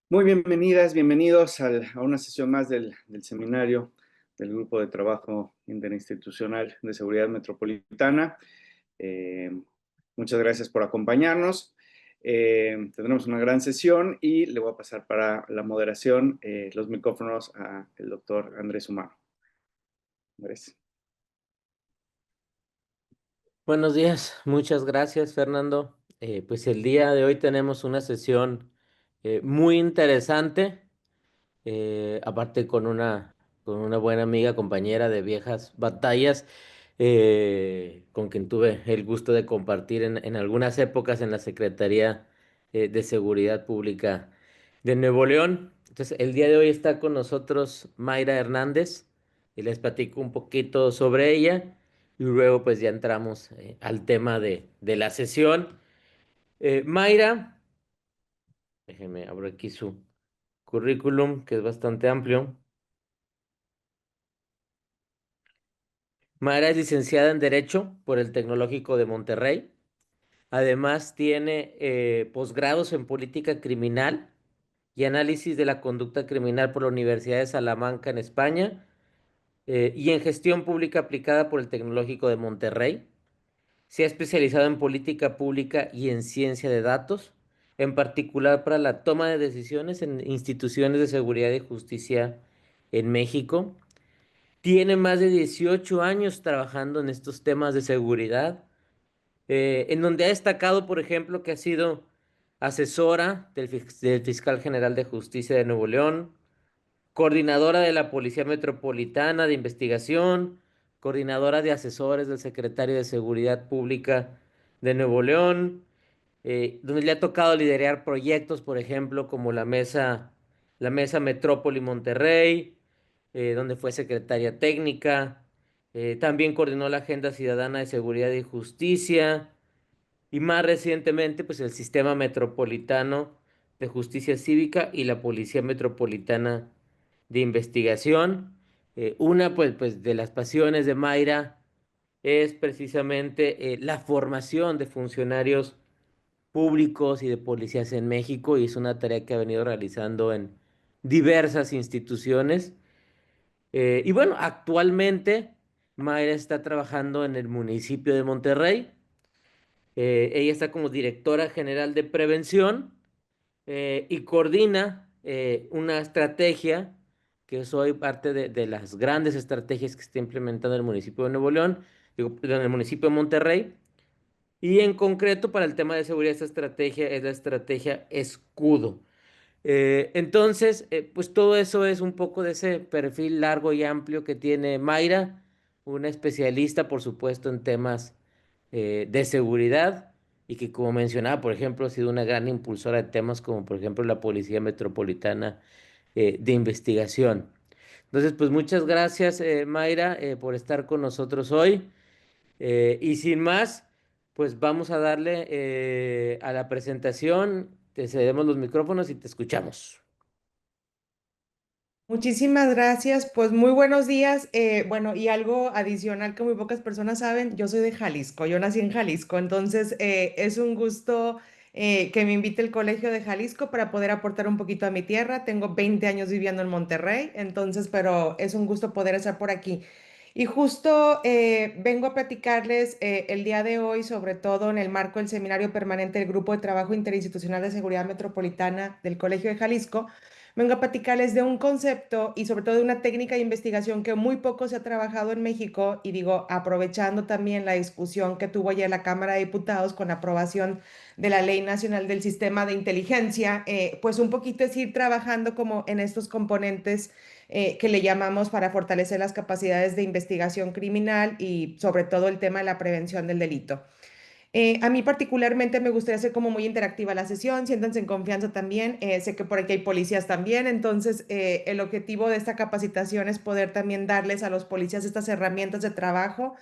Muy bienvenidas, bienvenidos a una sesión más del seminario del Grupo de Trabajo Interinstitucional de Seguridad Metropolitana. Eh, Muchas gracias por acompañarnos. Tendremos una gran sesión y le voy a pasar para la moderación los micrófonos al doctor Andrés Humano. Andrés. Buenos días, muchas gracias, Fernando. Pues el día de hoy tenemos una sesión muy interesante, aparte con una buena amiga, compañera de viejas batallas, con quien tuve el gusto de compartir en algunas épocas en la Secretaría de Seguridad Pública de Nuevo León. Entonces, el día de hoy está con nosotros Mayra Hernández y les platico un poquito sobre ella y luego pues ya entramos al tema de la sesión. Mayra, déjeme abro aquí su currículum, que es bastante amplio. Mayra es licenciada en Derecho por el Tecnológico de Monterrey. Además tiene posgrados en Política Criminal y Análisis de la Conducta Criminal por la Universidad de Salamanca en España, y en Gestión Pública aplicada por el Tecnológico de Monterrey. Se ha especializado en política pública y en ciencia de datos, en particular para la toma de decisiones en instituciones de seguridad y justicia en México. Tiene más de 18 años trabajando en estos temas de seguridad, en donde ha destacado, por ejemplo, que ha sido asesora del Fiscal General de Justicia de Nuevo León, coordinadora de la Policía Metropolitana de Investigación, coordinadora de asesores del Secretario de Seguridad Pública de Nuevo León, donde le ha tocado liderar proyectos, por ejemplo, como la Mesa Metrópoli Monterrey, donde fue secretaria técnica. También coordinó la Agenda Ciudadana de Seguridad y Justicia, y más recientemente, pues el Sistema Metropolitano de Justicia Cívica y la Policía Metropolitana de Investigación. Una, pues, de las pasiones de Mayra es precisamente la formación de funcionarios públicos y de policías en México, y es una tarea que ha venido realizando en diversas instituciones. Y bueno, actualmente Mayra está trabajando en el municipio de Monterrey. Ella está como directora general de prevención, y coordina una estrategia que soy parte de las grandes estrategias que está implementando el municipio de Nuevo León, digo, perdón, el municipio de Monterrey. Y en concreto para el tema de seguridad, esta estrategia es la estrategia Escudo. Pues todo eso es un poco de ese perfil largo y amplio que tiene Mayra, una especialista, por supuesto, en temas de seguridad, y que, como mencionaba, por ejemplo, ha sido una gran impulsora de temas como, por ejemplo, la Policía Metropolitana de Investigación. Entonces, pues muchas gracias, Mayra, por estar con nosotros hoy. Y sin más, pues vamos a darle a la presentación. Te cedemos los micrófonos y te escuchamos. Muchísimas gracias, pues muy buenos días. Bueno, y algo adicional que muy pocas personas saben, yo soy de Jalisco, yo nací en Jalisco, entonces es un gusto que me invite el Colegio de Jalisco para poder aportar un poquito a mi tierra. Tengo 20 años viviendo en Monterrey, entonces, pero es un gusto poder estar por aquí. Y justo vengo a platicarles el día de hoy, sobre todo en el marco del seminario permanente del Grupo de Trabajo Interinstitucional de Seguridad Metropolitana del Colegio de Jalisco. Vengo a platicarles de un concepto y sobre todo de una técnica de investigación que muy poco se ha trabajado en México, y digo, aprovechando también la discusión que tuvo ayer la Cámara de Diputados con la aprobación de la Ley Nacional del Sistema de Inteligencia. Pues un poquito es ir trabajando como en estos componentes que le llamamos para fortalecer las capacidades de investigación criminal y sobre todo el tema de la prevención del delito. A mí particularmente me gustaría hacer como muy interactiva la sesión, siéntanse en confianza también. Sé que por aquí hay policías también, entonces el objetivo de esta capacitación es poder también darles a los policías estas herramientas de trabajo.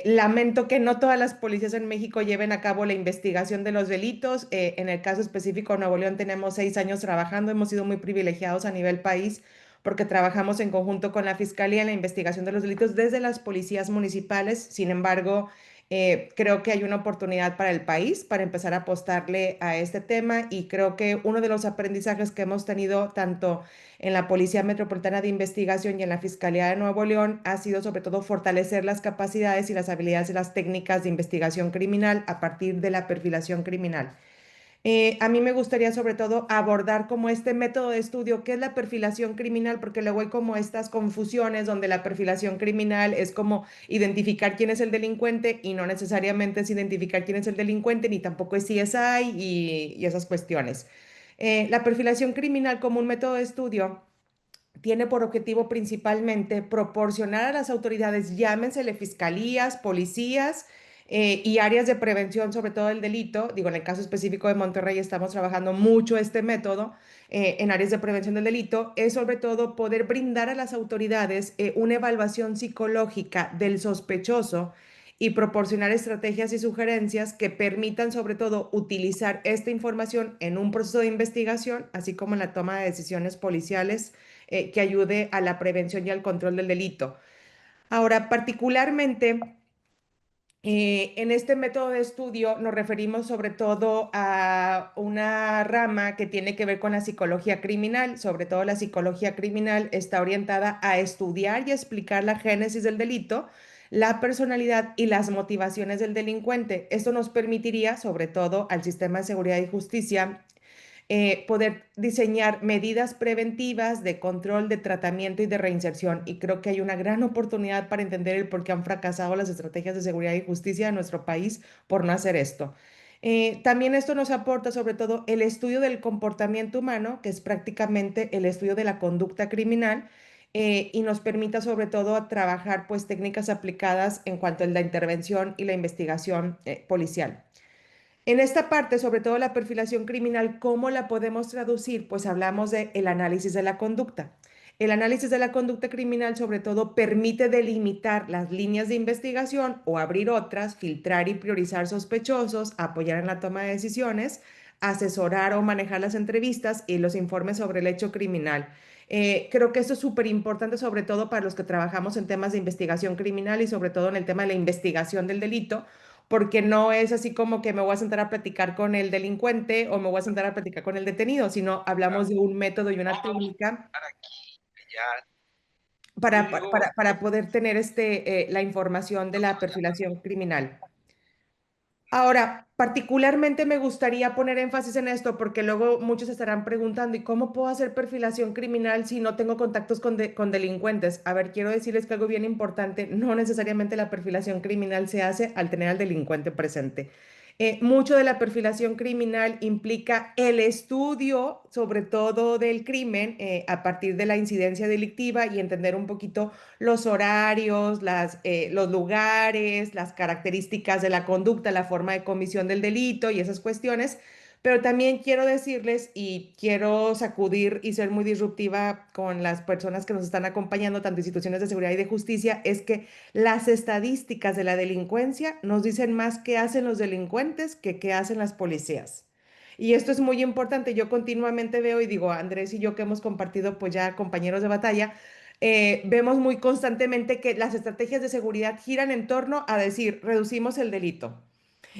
Lamento que no todas las policías en México lleven a cabo la investigación de los delitos. En el caso específico de Nuevo León tenemos 6 años trabajando, hemos sido muy privilegiados a nivel país porque trabajamos en conjunto con la Fiscalía en la investigación de los delitos desde las policías municipales. Sin embargo, Creo que hay una oportunidad para el país para empezar a apostarle a este tema y creo que uno de los aprendizajes que hemos tenido tanto en la Policía Metropolitana de Investigación y en la Fiscalía de Nuevo León ha sido sobre todo fortalecer las capacidades y las habilidades de las técnicas de investigación criminal a partir de la perfilación criminal. A mí me gustaría sobre todo abordar como este método de estudio, qué es la perfilación criminal, porque luego hay como estas confusiones donde la perfilación criminal es como identificar quién es el delincuente y no necesariamente es identificar quién es el delincuente, ni tampoco es CSI y esas cuestiones. La perfilación criminal como un método de estudio tiene por objetivo principalmente proporcionar a las autoridades, llámensele fiscalías, policías y áreas de prevención, sobre todo el delito. Digo, en el caso específico de Monterrey estamos trabajando mucho este método en áreas de prevención del delito, es sobre todo poder brindar a las autoridades una evaluación psicológica del sospechoso y proporcionar estrategias y sugerencias que permitan sobre todo utilizar esta información en un proceso de investigación, así como en la toma de decisiones policiales que ayude a la prevención y al control del delito. Ahora, particularmente en este método de estudio nos referimos sobre todo a una rama que tiene que ver con la psicología criminal. Sobre todo la psicología criminal está orientada a estudiar y explicar la génesis del delito, la personalidad y las motivaciones del delincuente. Esto nos permitiría, sobre todo al sistema de seguridad y justicia, poder diseñar medidas preventivas de control, de tratamiento y de reinserción. Y creo que hay una gran oportunidad para entender el por qué han fracasado las estrategias de seguridad y justicia de nuestro país por no hacer esto. También esto nos aporta sobre todo el estudio del comportamiento humano, que es prácticamente el estudio de la conducta criminal, y nos permita sobre todo a trabajar pues técnicas aplicadas en cuanto a la intervención y la investigación policial. En esta parte, sobre todo la perfilación criminal, ¿cómo la podemos traducir? Pues hablamos de el análisis de la conducta. El análisis de la conducta criminal, sobre todo, permite delimitar las líneas de investigación o abrir otras, filtrar y priorizar sospechosos, apoyar en la toma de decisiones, asesorar o manejar las entrevistas y los informes sobre el hecho criminal. Creo que esto es súper importante, sobre todo para los que trabajamos en temas de investigación criminal y sobre todo en el tema de la investigación del delito, porque no es así como que me voy a sentar a platicar con el delincuente o me voy a sentar a platicar con el detenido, sino hablamos de un método y una técnica para poder tener la información de la perfilación criminal. Ahora, particularmente me gustaría poner énfasis en esto porque luego muchos estarán preguntando, ¿y cómo puedo hacer perfilación criminal si no tengo contactos con delincuentes? A ver, quiero decirles que algo bien importante, no necesariamente la perfilación criminal se hace al tener al delincuente presente. Mucho de la perfilación criminal implica el estudio, sobre todo del crimen, a partir de la incidencia delictiva y entender un poquito los horarios, los lugares, las características de la conducta, la forma de comisión del delito y esas cuestiones. Pero también quiero decirles y quiero sacudir y ser muy disruptiva con las personas que nos están acompañando, tanto instituciones de seguridad y de justicia, es que las estadísticas de la delincuencia nos dicen más qué hacen los delincuentes que qué hacen las policías. Y esto es muy importante. Yo continuamente veo y digo, Andrés y yo que hemos compartido pues ya compañeros de batalla, vemos muy constantemente que las estrategias de seguridad giran en torno a decir, reducimos el delito.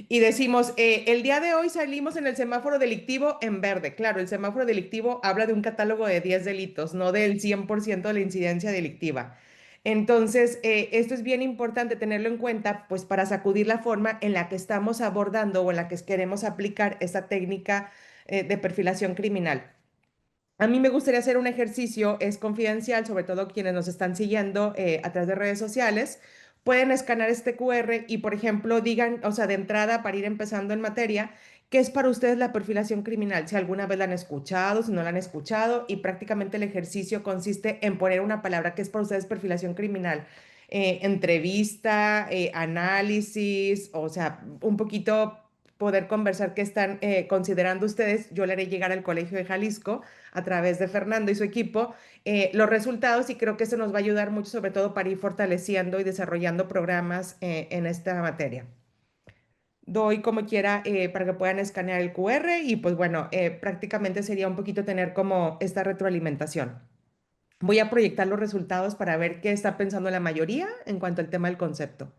Y decimos, el día de hoy salimos en el semáforo delictivo en verde. Claro, el semáforo delictivo habla de un catálogo de 10 delitos, no del 100% de la incidencia delictiva. Entonces, esto es bien importante tenerlo en cuenta, pues para sacudir la forma en la que estamos abordando o en la que queremos aplicar esta técnica de perfilación criminal. A mí me gustaría hacer un ejercicio, es confidencial, sobre todo quienes nos están siguiendo a través de redes sociales. Pueden escanear este QR y, por ejemplo, digan, o sea, de entrada, para ir empezando en materia, ¿qué es para ustedes la perfilación criminal? Si alguna vez la han escuchado, si no la han escuchado, y prácticamente el ejercicio consiste en poner una palabra que es para ustedes perfilación criminal. Entrevista, análisis, o sea, un poquito poder conversar qué están considerando ustedes. Yo le haré llegar al Colegio de Jalisco a través de Fernando y su equipo los resultados y creo que eso nos va a ayudar mucho, sobre todo para ir fortaleciendo y desarrollando programas en esta materia. Doy como quiera para que puedan escanear el QR y pues bueno, prácticamente sería un poquito tener como esta retroalimentación. Voy a proyectar los resultados para ver qué está pensando la mayoría en cuanto al tema del concepto.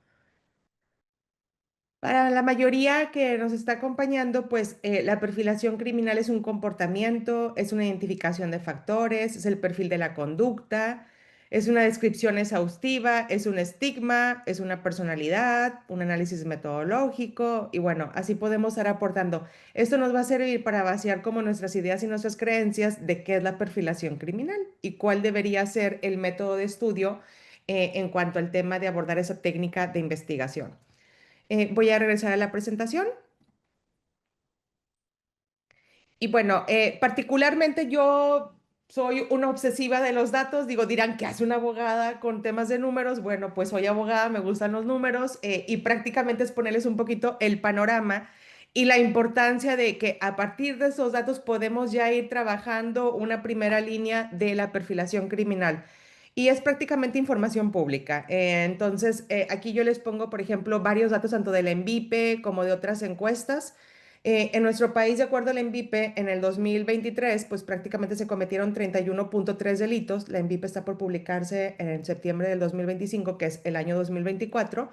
Para la mayoría que nos está acompañando, pues la perfilación criminal es un comportamiento, es una identificación de factores, es el perfil de la conducta, es una descripción exhaustiva, es un estigma, es una personalidad, un análisis metodológico y bueno, así podemos estar aportando. Esto nos va a servir para vaciar como nuestras ideas y nuestras creencias de qué es la perfilación criminal y cuál debería ser el método de estudio en cuanto al tema de abordar esa técnica de investigación. Voy a regresar a la presentación. Y bueno, particularmente yo soy una obsesiva de los datos. Digo, dirán, ¿qué hace una abogada con temas de números? Bueno, pues soy abogada, me gustan los números y prácticamente es ponerles un poquito el panorama y la importancia de que a partir de esos datos podemos ya ir trabajando una primera línea de la perfilación criminal. Y es prácticamente información pública. Entonces, aquí yo les pongo, por ejemplo, varios datos tanto del ENVIPE como de otras encuestas. En nuestro país, de acuerdo al ENVIPE, en el 2023, pues prácticamente se cometieron 31.3 delitos. La ENVIPE está por publicarse en septiembre del 2025, que es el año 2024.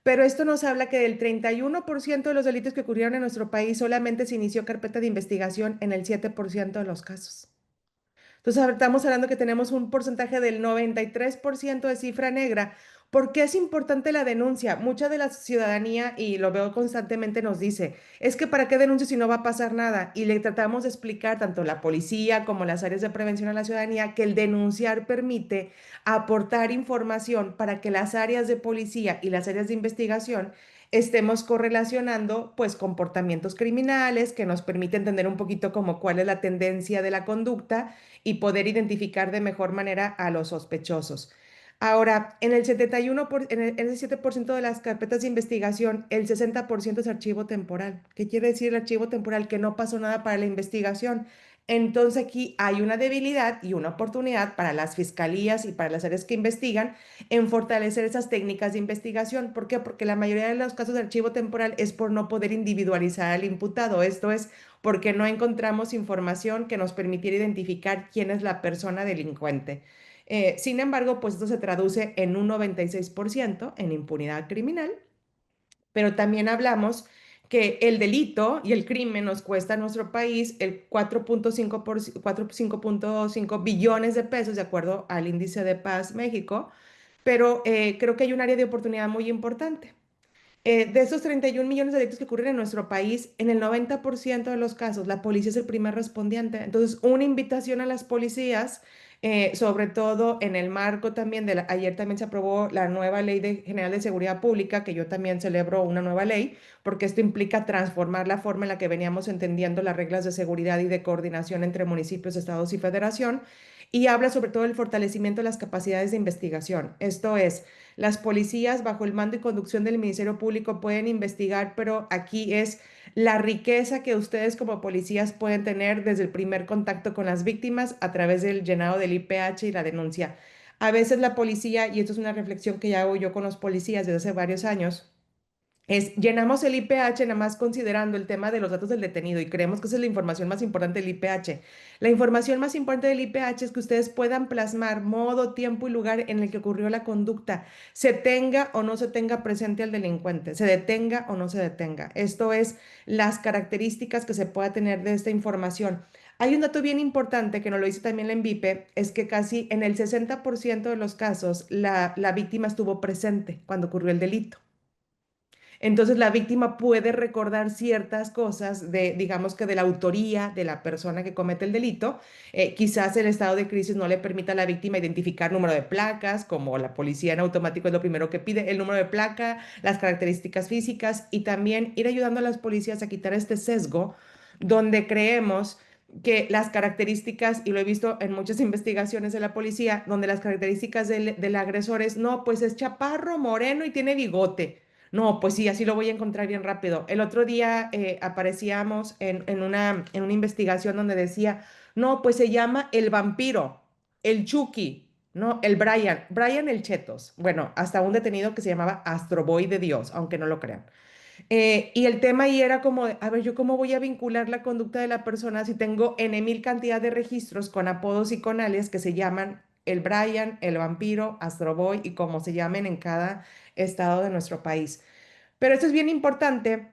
Pero esto nos habla que del 31% de los delitos que ocurrieron en nuestro país solamente se inició carpeta de investigación en el 7% de los casos. Entonces, estamos hablando que tenemos un porcentaje del 93% de cifra negra. ¿Por qué es importante la denuncia? Mucha de la ciudadanía, y lo veo constantemente, nos dice, es que ¿para qué denuncio si no va a pasar nada? Y le tratamos de explicar, tanto la policía como las áreas de prevención a la ciudadanía, que el denunciar permite aportar información para que las áreas de policía y las áreas de investigación estemos correlacionando pues comportamientos criminales que nos permite entender un poquito como cuál es la tendencia de la conducta y poder identificar de mejor manera a los sospechosos. Ahora, en el 71 en el 7% de las carpetas de investigación, el 60% es archivo temporal. ¿Qué quiere decir el archivo temporal? Que no pasó nada para la investigación. Entonces aquí hay una debilidad y una oportunidad para las fiscalías y para las áreas que investigan en fortalecer esas técnicas de investigación. ¿Por qué? Porque la mayoría de los casos de archivo temporal es por no poder individualizar al imputado. Esto es porque no encontramos información que nos permitiera identificar quién es la persona delincuente. Sin embargo, pues esto se traduce en un 96% en impunidad criminal, pero también hablamos que el delito y el crimen nos cuesta a nuestro país el 4.5 billones de pesos, de acuerdo al índice de paz México, pero creo que hay un área de oportunidad muy importante. De esos 31 millones de delitos que ocurren en nuestro país, en el 90% de los casos, la policía es el primer respondiente. Entonces, una invitación a las policías, sobre todo en el marco también ayer también se aprobó la nueva General de Seguridad Pública, que yo también celebro una nueva ley, porque esto implica transformar la forma en la que veníamos entendiendo las reglas de seguridad y de coordinación entre municipios, estados y federación, y habla sobre todo del fortalecimiento de las capacidades de investigación. Esto es, las policías, bajo el mando y conducción del Ministerio Público, pueden investigar, pero aquí es la riqueza que ustedes como policías pueden tener desde el primer contacto con las víctimas a través del llenado del IPH y la denuncia. A veces la policía, y esto es una reflexión que ya hago yo con los policías desde hace varios años, llenamos el IPH nada más considerando el tema de los datos del detenido y creemos que esa es la información más importante del IPH. La información más importante del IPH es que ustedes puedan plasmar modo, tiempo y lugar en el que ocurrió la conducta, se tenga o no se tenga presente al delincuente, se detenga o no se detenga. Esto es las características que se pueda tener de esta información. Hay un dato bien importante que nos lo dice también la ENVIPE, es que casi en el 60% de los casos la víctima estuvo presente cuando ocurrió el delito. Entonces la víctima puede recordar ciertas cosas de, digamos que de la autoría de la persona que comete el delito. Quizás el estado de crisis no le permita a la víctima identificar número de placas, como la policía en automático es lo primero que pide, el número de placa, las características físicas y también ir ayudando a las policías a quitar este sesgo donde creemos que las características, y lo he visto en muchas investigaciones de la policía, donde las características del agresor es, no, pues es chaparro, moreno y tiene bigote. No, pues sí, así lo voy a encontrar bien rápido. El otro día aparecíamos en una investigación donde decía, no, pues se llama el vampiro, el Chucky, no, el Brian el Chetos. Bueno, hasta un detenido que se llamaba Astro Boy de Dios, aunque no lo crean. Y el tema ahí era como, a ver, ¿yo cómo voy a vincular la conducta de la persona si tengo N mil cantidad de registros con apodos y con alias que se llaman el Brian, el vampiro, Astro Boy y como se llamen en cada estado de nuestro país? Pero esto es bien importante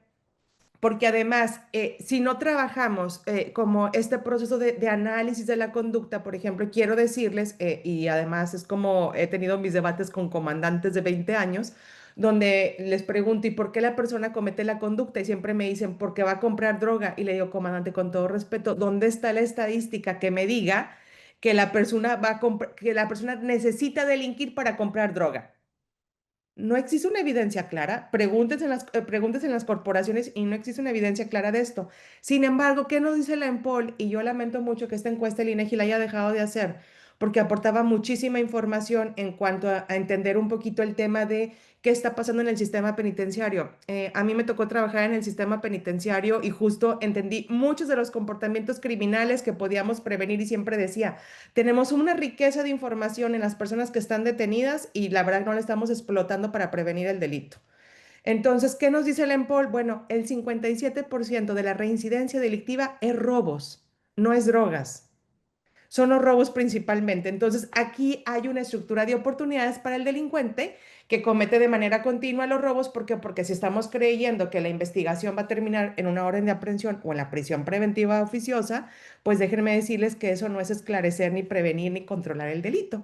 porque además, si no trabajamos como este proceso de análisis de la conducta, por ejemplo, quiero decirles, y además es como he tenido mis debates con comandantes de 20 años, donde les pregunto, ¿y por qué la persona comete la conducta? Y siempre me dicen, porque va a comprar droga. Y le digo, comandante, con todo respeto, ¿dónde está la estadística que me diga que la persona que la persona necesita delinquir para comprar droga? No existe una evidencia clara. Pregúntense en las corporaciones y no existe una evidencia clara de esto. Sin embargo, ¿qué nos dice la EMPOL? Y yo lamento mucho que esta encuesta el INEGI la haya dejado de hacer, porque aportaba muchísima información en cuanto a entender un poquito el tema de qué está pasando en el sistema penitenciario. A mí me tocó trabajar en el sistema penitenciario y justo entendí muchos de los comportamientos criminales que podíamos prevenir y siempre decía, tenemos una riqueza de información en las personas que están detenidas y la verdad no la estamos explotando para prevenir el delito. Entonces, ¿qué nos dice el EMPOL? Bueno, el 57% de la reincidencia delictiva es robos, no es drogas. Son los robos principalmente. Entonces, aquí hay una estructura de oportunidades para el delincuente que comete de manera continua los robos. ¿Por qué? Porque si estamos creyendo que la investigación va a terminar en una orden de aprehensión o en la prisión preventiva oficiosa, pues déjenme decirles que eso no es esclarecer, ni prevenir, ni controlar el delito.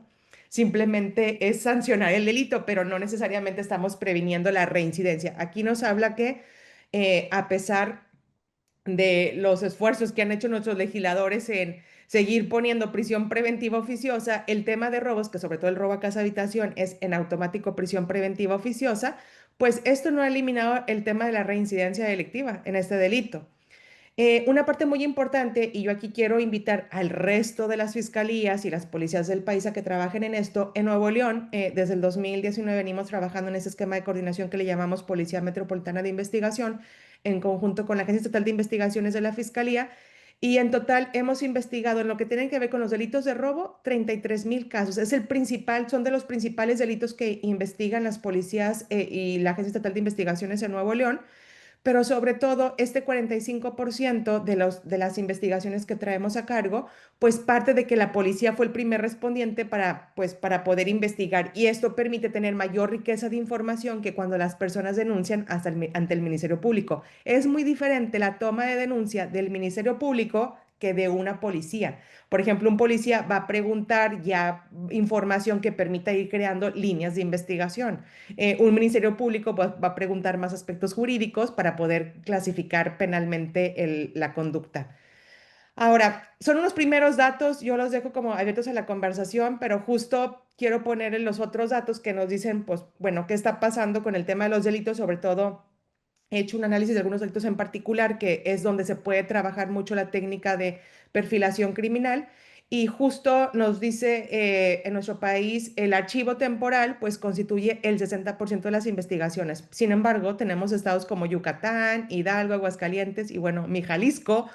Simplemente es sancionar el delito, pero no necesariamente estamos previniendo la reincidencia. Aquí nos habla que a pesar de los esfuerzos que han hecho nuestros legisladores en seguir poniendo prisión preventiva oficiosa, el tema de robos, que sobre todo el robo a casa habitación es en automático prisión preventiva oficiosa, pues esto no ha eliminado el tema de la reincidencia delictiva en este delito. Una parte muy importante, y yo aquí quiero invitar al resto de las fiscalías y las policías del país a que trabajen en esto. En Nuevo León, desde el 2019 venimos trabajando en ese esquema de coordinación que le llamamos Policía Metropolitana de Investigación, en conjunto con la Agencia Estatal de Investigaciones de la Fiscalía. Y en total hemos investigado en lo que tienen que ver con los delitos de robo 33,000 casos. Es el principal, son de los principales delitos que investigan las policías y la Agencia Estatal de Investigaciones en Nuevo León. Pero sobre todo, este 45% de las investigaciones que traemos a cargo, pues parte de que la policía fue el primer respondiente pues, para poder investigar. Y esto permite tener mayor riqueza de información que cuando las personas denuncian ante el Ministerio Público. Es muy diferente la toma de denuncia del Ministerio Público que de una policía. Por ejemplo, un policía va a preguntar ya información que permita ir creando líneas de investigación. Un ministerio público va a preguntar más aspectos jurídicos para poder clasificar penalmente la conducta. Ahora, son unos primeros datos, yo los dejo como abiertos a la conversación, pero justo quiero poner en los otros datos que nos dicen, pues, bueno, qué está pasando con el tema de los delitos, sobre todo he hecho un análisis de algunos delitos en particular, que es donde se puede trabajar mucho la técnica de perfilación criminal. Y justo nos dice en nuestro país el archivo temporal pues constituye el 60% de las investigaciones. Sin embargo, tenemos estados como Yucatán, Hidalgo, Aguascalientes y bueno, mi Jalisco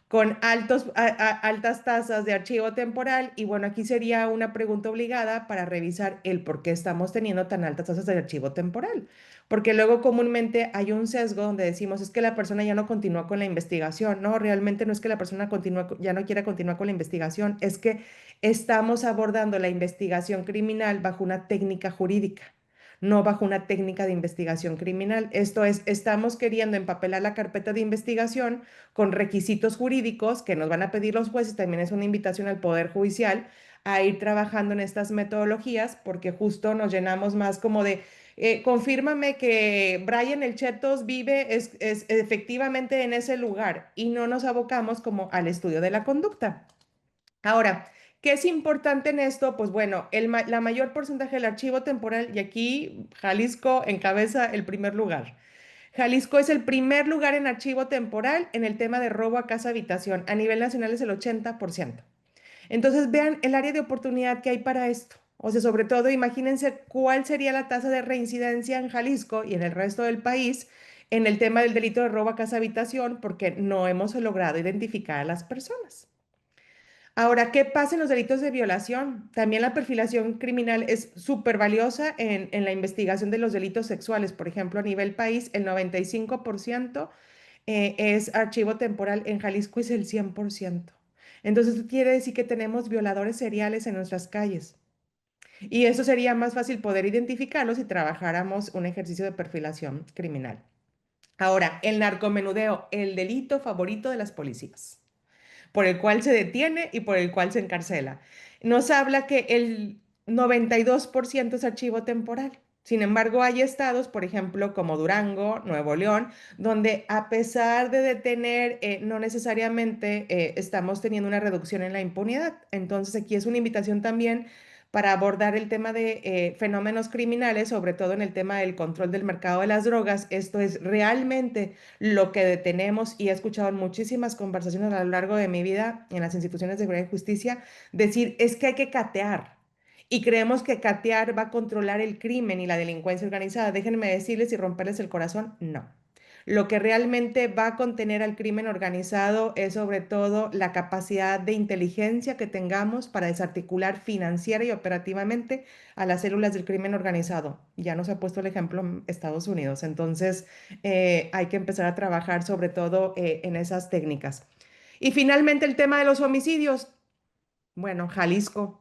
con altas tasas de archivo temporal. Y bueno, aquí sería una pregunta obligada para revisar el por qué estamos teniendo tan altas tasas de archivo temporal. Porque luego comúnmente hay un sesgo donde decimos es que la persona ya no continúa con la investigación. No, realmente no es que la persona ya no quiera continuar con la investigación, es que estamos abordando la investigación criminal bajo una técnica jurídica, no bajo una técnica de investigación criminal. Esto es, estamos queriendo empapelar la carpeta de investigación con requisitos jurídicos que nos van a pedir los jueces. También es una invitación al Poder Judicial a ir trabajando en estas metodologías, porque justo nos llenamos más como de, confírmame que Brian el Chetos vive es efectivamente en ese lugar y no nos abocamos como al estudio de la conducta. Ahora, ¿qué es importante en esto? Pues bueno, la mayor porcentaje del archivo temporal, y aquí Jalisco encabeza el primer lugar. Jalisco es el primer lugar en archivo temporal en el tema de robo a casa habitación. A nivel nacional es el 80%. Entonces, vean el área de oportunidad que hay para esto. O sea, sobre todo, imagínense cuál sería la tasa de reincidencia en Jalisco y en el resto del país en el tema del delito de robo a casa habitación, porque no hemos logrado identificar a las personas. Ahora, ¿qué pasa en los delitos de violación? También la perfilación criminal es súper valiosa en la investigación de los delitos sexuales. Por ejemplo, a nivel país, el 95% es archivo temporal. En Jalisco es el 100%. Entonces, esto quiere decir que tenemos violadores seriales en nuestras calles. Y eso sería más fácil poder identificarlos si trabajáramos un ejercicio de perfilación criminal. Ahora, el narcomenudeo, el delito favorito de las policías, por el cual se detiene y por el cual se encarcela. Nos habla que el 92% es archivo temporal. Sin embargo, hay estados, por ejemplo, como Durango, Nuevo León, donde a pesar de detener, no necesariamente estamos teniendo una reducción en la impunidad. Entonces, aquí es una invitación también para abordar el tema de fenómenos criminales, sobre todo en el tema del control del mercado de las drogas. Esto es realmente lo que detenemos y he escuchado en muchísimas conversaciones a lo largo de mi vida en las instituciones de seguridad y justicia decir es que hay que catear y creemos que catear va a controlar el crimen y la delincuencia organizada. Déjenme decirles y romperles el corazón, no. Lo que realmente va a contener al crimen organizado es sobre todo la capacidad de inteligencia que tengamos para desarticular financiera y operativamente a las células del crimen organizado. Ya nos ha puesto el ejemplo en Estados Unidos. Entonces, hay que empezar a trabajar sobre todo en esas técnicas. Y finalmente el tema de los homicidios. Bueno, Jalisco,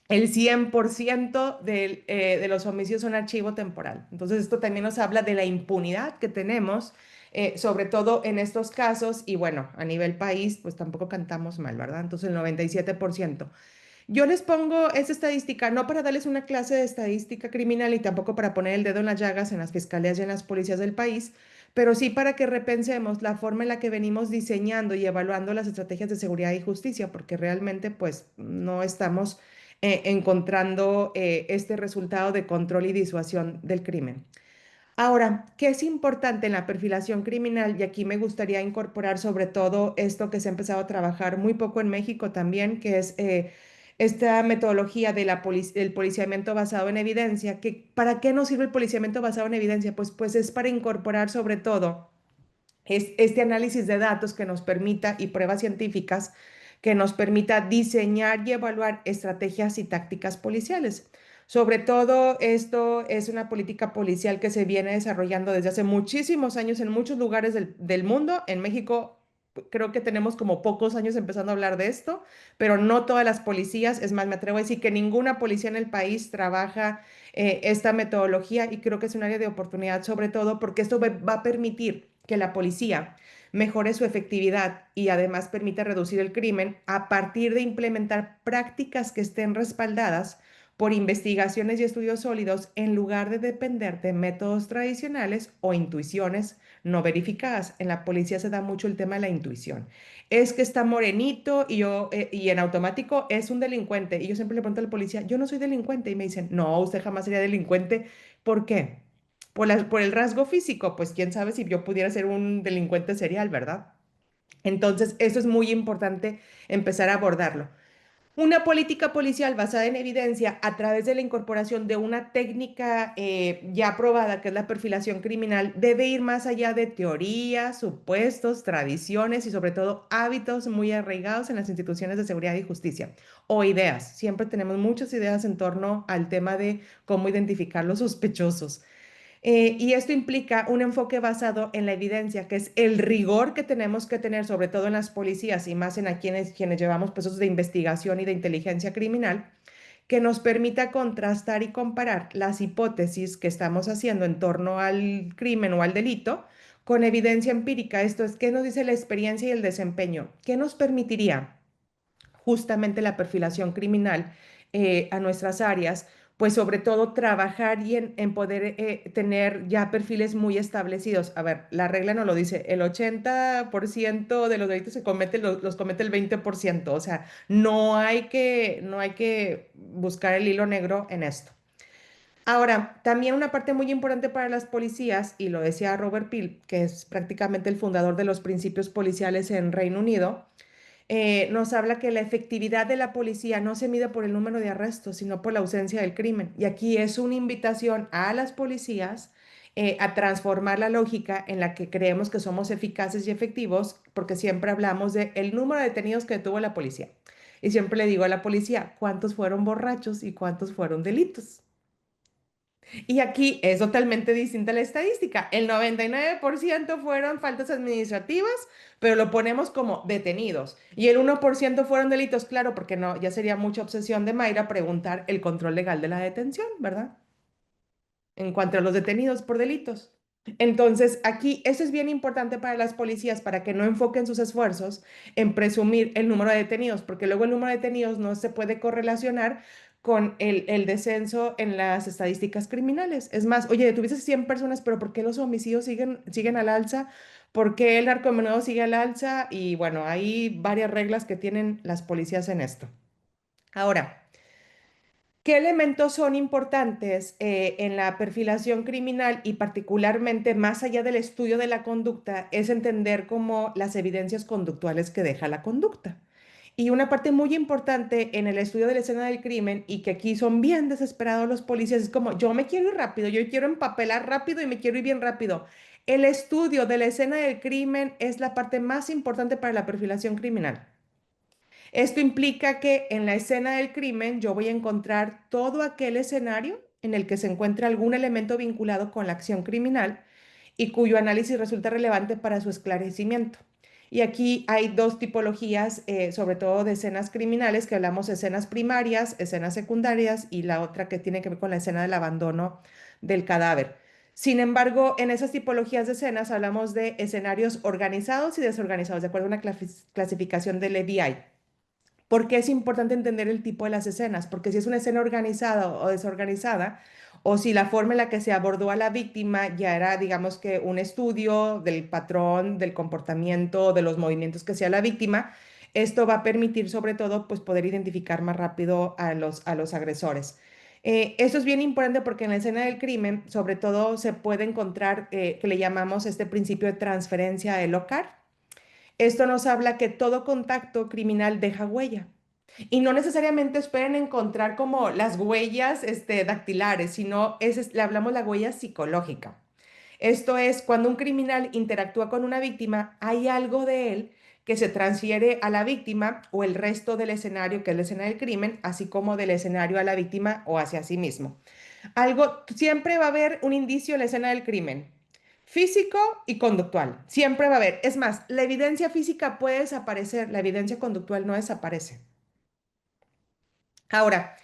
el 100% de los homicidios son archivo temporal. Entonces, esto también nos habla de la impunidad que tenemos, sobre todo en estos casos. Y bueno, a nivel país, pues tampoco cantamos mal, ¿verdad? Entonces, el 97%. Yo les pongo esta estadística, no para darles una clase de estadística criminal y tampoco para poner el dedo en las llagas en las fiscalías y en las policías del país, pero sí para que repensemos la forma en la que venimos diseñando y evaluando las estrategias de seguridad y justicia, porque realmente pues no estamos encontrando este resultado de control y disuasión del crimen. Ahora, ¿qué es importante en la perfilación criminal? Y aquí me gustaría incorporar sobre todo esto que se ha empezado a trabajar muy poco en México también, que es esta metodología de del policiamiento basado en evidencia. ¿Para qué nos sirve el policiamiento basado en evidencia? Pues es para incorporar sobre todo este análisis de datos que nos permita y pruebas científicas que nos permita diseñar y evaluar estrategias y tácticas policiales. Sobre todo, esto es una política policial que se viene desarrollando desde hace muchísimos años en muchos lugares del mundo. En México, creo que tenemos como pocos años empezando a hablar de esto, pero no todas las policías, es más, me atrevo a decir que ninguna policía en el país trabaja esta metodología y creo que es un área de oportunidad, sobre todo porque esto va a permitir que la policía mejore su efectividad y además permita reducir el crimen a partir de implementar prácticas que estén respaldadas por investigaciones y estudios sólidos en lugar de depender de métodos tradicionales o intuiciones no verificadas. En la policía se da mucho el tema de la intuición. Es que está morenito y en automático es un delincuente. Y yo siempre le pregunto al policía, yo no soy delincuente. Y me dicen, no, usted jamás sería delincuente. ¿Por qué? Por el rasgo físico, pues quién sabe si yo pudiera ser un delincuente serial, ¿verdad? Entonces, eso es muy importante empezar a abordarlo. Una política policial basada en evidencia a través de la incorporación de una técnica ya aprobada, que es la perfilación criminal, debe ir más allá de teorías, supuestos, tradiciones y sobre todo hábitos muy arraigados en las instituciones de seguridad y justicia o ideas. Siempre tenemos muchas ideas en torno al tema de cómo identificar los sospechosos. Y esto implica un enfoque basado en la evidencia, que es el rigor que tenemos que tener, sobre todo en las policías y más en quienes llevamos procesos de investigación y de inteligencia criminal, que nos permita contrastar y comparar las hipótesis que estamos haciendo en torno al crimen o al delito con evidencia empírica. Esto es, ¿qué nos dice la experiencia y el desempeño? ¿Qué nos permitiría justamente la perfilación criminal a nuestras áreas? Pues sobre todo trabajar y en poder tener ya perfiles muy establecidos. A ver, la regla no lo dice, el 80% de los delitos se cometen, los comete el 20%. O sea, no hay que buscar el hilo negro en esto. Ahora, también una parte muy importante para las policías, y lo decía Robert Peel, que es prácticamente el fundador de los principios policiales en Reino Unido, nos habla que la efectividad de la policía no se mide por el número de arrestos, sino por la ausencia del crimen. Y aquí es una invitación a las policías a transformar la lógica en la que creemos que somos eficaces y efectivos, porque siempre hablamos de el número de detenidos que tuvo la policía. Y siempre le digo a la policía, ¿cuántos fueron borrachos y cuántos fueron delitos? Y aquí es totalmente distinta la estadística. El 99% fueron faltas administrativas, pero lo ponemos como detenidos. Y el 1% fueron delitos, claro, porque no, ya sería mucha obsesión de Mayra preguntar el control legal de la detención, ¿verdad? En cuanto a los detenidos por delitos. Entonces, aquí eso es bien importante para las policías para que no enfoquen sus esfuerzos en presumir el número de detenidos, porque luego el número de detenidos no se puede correlacionar con el descenso en las estadísticas criminales. Es más, oye, detuviste 100 personas, pero ¿por qué los homicidios siguen al alza? ¿Por qué el narcomenudeo sigue al alza? Y bueno, hay varias reglas que tienen las policías en esto. Ahora, ¿qué elementos son importantes en la perfilación criminal y particularmente más allá del estudio de la conducta? Es entender como las evidencias conductuales que deja la conducta. Y una parte muy importante en el estudio de la escena del crimen y que aquí son bien desesperados los policías es como yo me quiero ir rápido, yo quiero empapelar rápido y me quiero ir bien rápido. El estudio de la escena del crimen es la parte más importante para la perfilación criminal. Esto implica que en la escena del crimen yo voy a encontrar todo aquel escenario en el que se encuentra algún elemento vinculado con la acción criminal y cuyo análisis resulta relevante para su esclarecimiento. Y aquí hay dos tipologías, sobre todo de escenas criminales, que hablamos de escenas primarias, escenas secundarias y la otra que tiene que ver con la escena del abandono del cadáver. Sin embargo, en esas tipologías de escenas hablamos de escenarios organizados y desorganizados, de acuerdo a una clasificación del FBI. ¿Por qué es importante entender el tipo de las escenas? Porque si es una escena organizada o desorganizada, o si la forma en la que se abordó a la víctima ya era, digamos que un estudio del patrón, del comportamiento, de los movimientos que hacía la víctima, esto va a permitir sobre todo pues poder identificar más rápido a los agresores. Esto es bien importante porque en la escena del crimen, sobre todo, se puede encontrar que le llamamos este principio de transferencia de Lockhart. Esto nos habla que todo contacto criminal deja huella. Y no necesariamente esperen encontrar como las huellas dactilares, sino le hablamos la huella psicológica. Esto es, cuando un criminal interactúa con una víctima, hay algo de él que se transfiere a la víctima o el resto del escenario, que es la escena del crimen, así como del escenario a la víctima o hacia sí mismo. Siempre va a haber un indicio en la escena del crimen, físico y conductual. Siempre va a haber. Es más, la evidencia física puede desaparecer, la evidencia conductual no desaparece. Ahora,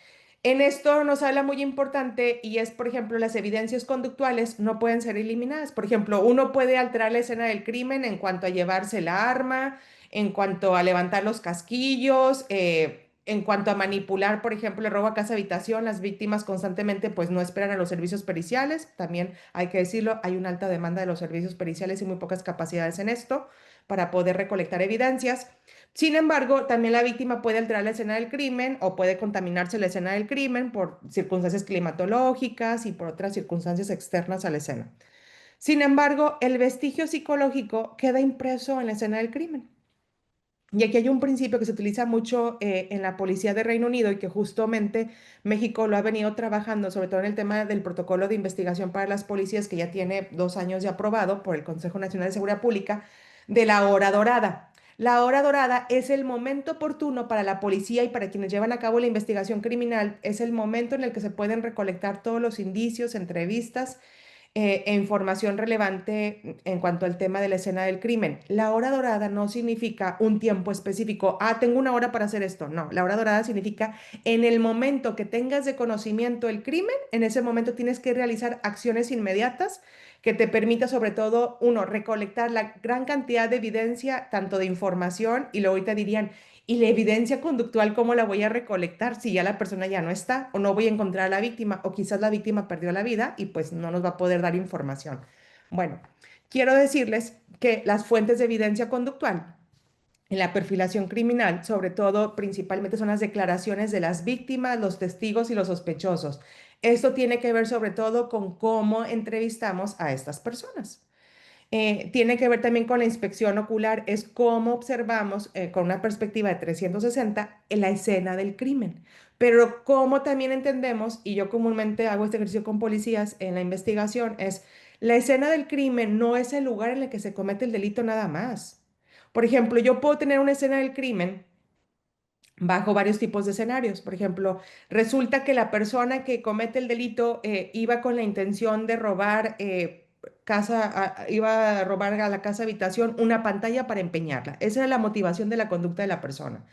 en esto nos habla muy importante y es, por ejemplo, las evidencias conductuales no pueden ser eliminadas. Por ejemplo, uno puede alterar la escena del crimen en cuanto a llevarse la arma, en cuanto a levantar los casquillos, en cuanto a manipular, por ejemplo, el robo a casa habitación. Las víctimas constantemente pues no esperan a los servicios periciales. También hay que decirlo, hay una alta demanda de los servicios periciales y muy pocas capacidades en esto para poder recolectar evidencias. Sin embargo, también la víctima puede alterar la escena del crimen o puede contaminarse la escena del crimen por circunstancias climatológicas y por otras circunstancias externas a la escena. Sin embargo, el vestigio psicológico queda impreso en la escena del crimen. Y aquí hay un principio que se utiliza mucho en la policía de Reino Unido y que justamente México lo ha venido trabajando, sobre todo en el tema del protocolo de investigación para las policías, que ya tiene 2 años ya aprobado por el Consejo Nacional de Seguridad Pública, de la hora dorada. La hora dorada es el momento oportuno para la policía y para quienes llevan a cabo la investigación criminal, es el momento en el que se pueden recolectar todos los indicios, entrevistas e información relevante en cuanto al tema de la escena del crimen. La hora dorada no significa un tiempo específico, tengo una hora para hacer esto. No, la hora dorada significa en el momento que tengas de conocimiento el crimen, en ese momento tienes que realizar acciones inmediatas que te permita sobre todo, uno, recolectar la gran cantidad de evidencia, tanto de información, y luego te dirían, ¿y la evidencia conductual cómo la voy a recolectar si ya la persona ya no está o no voy a encontrar a la víctima o quizás la víctima perdió la vida y pues no nos va a poder dar información? Bueno, quiero decirles que las fuentes de evidencia conductual en la perfilación criminal, sobre todo, principalmente son las declaraciones de las víctimas, los testigos y los sospechosos. Esto tiene que ver sobre todo con cómo entrevistamos a estas personas. Tiene que ver también con la inspección ocular, es cómo observamos con una perspectiva de 360 en la escena del crimen. Pero cómo también entendemos, y yo comúnmente hago este ejercicio con policías en la investigación, es la escena del crimen no es el lugar en el que se comete el delito nada más. Por ejemplo, yo puedo tener una escena del crimen bajo varios tipos de escenarios. Por ejemplo, resulta que la persona que comete el delito iba con la intención de robar iba a robar a la casa habitación una pantalla para empeñarla. Esa era la motivación de la conducta de la persona.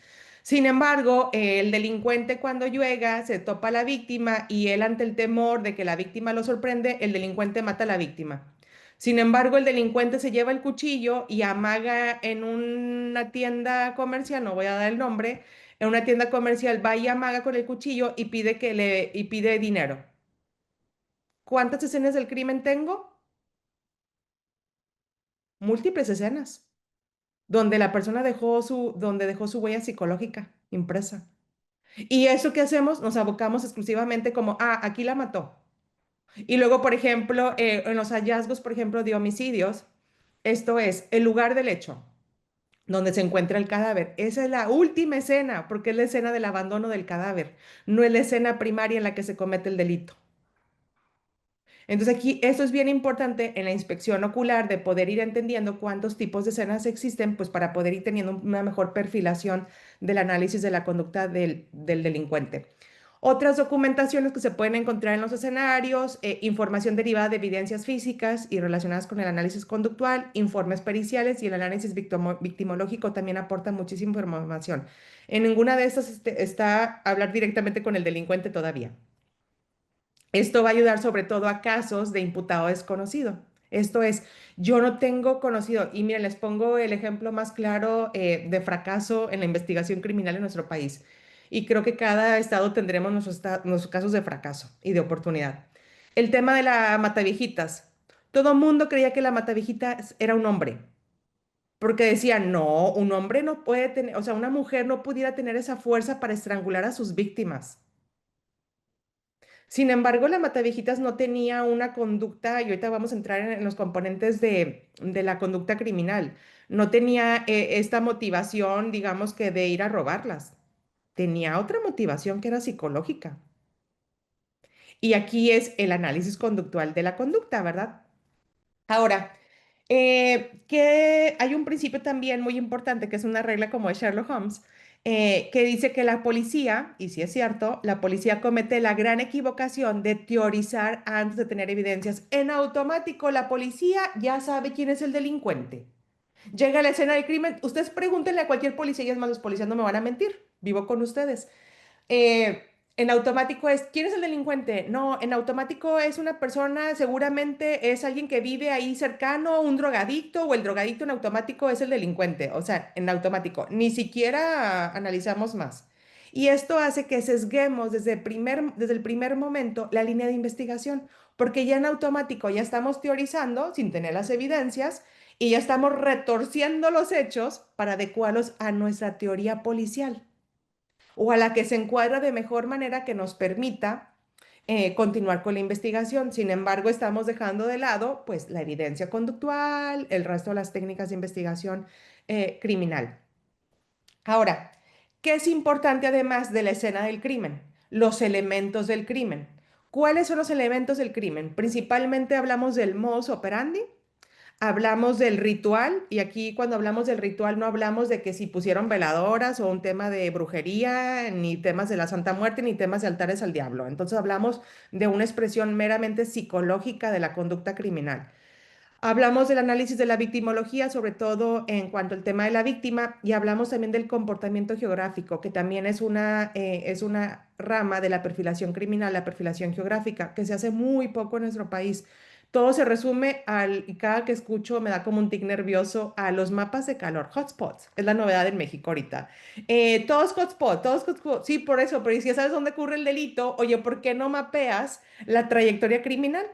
Sin embargo, el delincuente cuando llega se topa a la víctima y él ante el temor de que la víctima lo sorprende, el delincuente mata a la víctima. Sin embargo, el delincuente se lleva el cuchillo y amaga en una tienda comercial, no voy a dar el nombre, en una tienda comercial va y amaga con el cuchillo y pide dinero. ¿Cuántas escenas del crimen tengo? Múltiples escenas, donde la persona donde dejó su huella psicológica impresa. Y eso que hacemos, nos abocamos exclusivamente como, aquí la mató. Y luego, por ejemplo, en los hallazgos, por ejemplo, de homicidios, esto es el lugar del hecho, donde se encuentra el cadáver. Esa es la última escena, porque es la escena del abandono del cadáver, no es la escena primaria en la que se comete el delito. Entonces aquí esto es bien importante en la inspección ocular de poder ir entendiendo cuántos tipos de escenas existen, pues para poder ir teniendo una mejor perfilación del análisis de la conducta del delincuente. Otras documentaciones que se pueden encontrar en los escenarios, información derivada de evidencias físicas y relacionadas con el análisis conductual, informes periciales y el análisis victimológico también aportan muchísima información. En ninguna de estas está hablar directamente con el delincuente todavía. Esto va a ayudar sobre todo a casos de imputado desconocido. Esto es, yo no tengo conocido, y miren, les pongo el ejemplo más claro de fracaso en la investigación criminal en nuestro país. Y creo que cada estado tendremos nuestros casos de fracaso y de oportunidad. El tema de la mataviejitas. Todo mundo creía que la mataviejitas era un hombre, porque decían, no, un hombre no puede tener, o sea, una mujer no pudiera tener esa fuerza para estrangular a sus víctimas. Sin embargo, la Mataviejitas no tenía una conducta, y ahorita vamos a entrar en los componentes de la conducta criminal. No tenía esta motivación, digamos que de ir a robarlas. Tenía otra motivación que era psicológica. Y aquí es el análisis conductual de la conducta, ¿verdad? Ahora, que hay un principio también muy importante, que es una regla como de Sherlock Holmes, que dice que la policía, y si es cierto, la policía comete la gran equivocación de teorizar antes de tener evidencias. En automático, la policía ya sabe quién es el delincuente. Llega a la escena del crimen, ustedes pregúntenle a cualquier policía, y es más, los policías no me van a mentir, vivo con ustedes. eh, en automático es, ¿quién es el delincuente? No, en automático es una persona, seguramente es alguien que vive ahí cercano, un drogadicto, o el drogadicto en automático es el delincuente. O sea, en automático, ni siquiera analizamos más. Y esto hace que sesguemos desde el primer momento la línea de investigación, porque ya en automático ya estamos teorizando sin tener las evidencias y ya estamos retorciendo los hechos para adecuarlos a nuestra teoría policial o a la que se encuadra de mejor manera que nos permita continuar con la investigación. Sin embargo, estamos dejando de lado pues la evidencia conductual, el resto de las técnicas de investigación criminal. Ahora, ¿qué es importante además de la escena del crimen? Los elementos del crimen. ¿Cuáles son los elementos del crimen? Principalmente hablamos del modus operandi. Hablamos del ritual, y aquí cuando hablamos del ritual no hablamos de que si pusieron veladoras o un tema de brujería, ni temas de la Santa Muerte, ni temas de altares al diablo. Entonces hablamos de una expresión meramente psicológica de la conducta criminal. Hablamos del análisis de la victimología, sobre todo en cuanto al tema de la víctima, y hablamos también del comportamiento geográfico, que también es una rama de la perfilación criminal, la perfilación geográfica, que se hace muy poco en nuestro país. Todo se resume y cada que escucho me da como un tic nervioso a los mapas de calor, hotspots. Es la novedad en México ahorita. Todos hotspots. Sí, por eso, pero si ya sabes dónde ocurre el delito, oye, ¿por qué no mapeas la trayectoria criminal?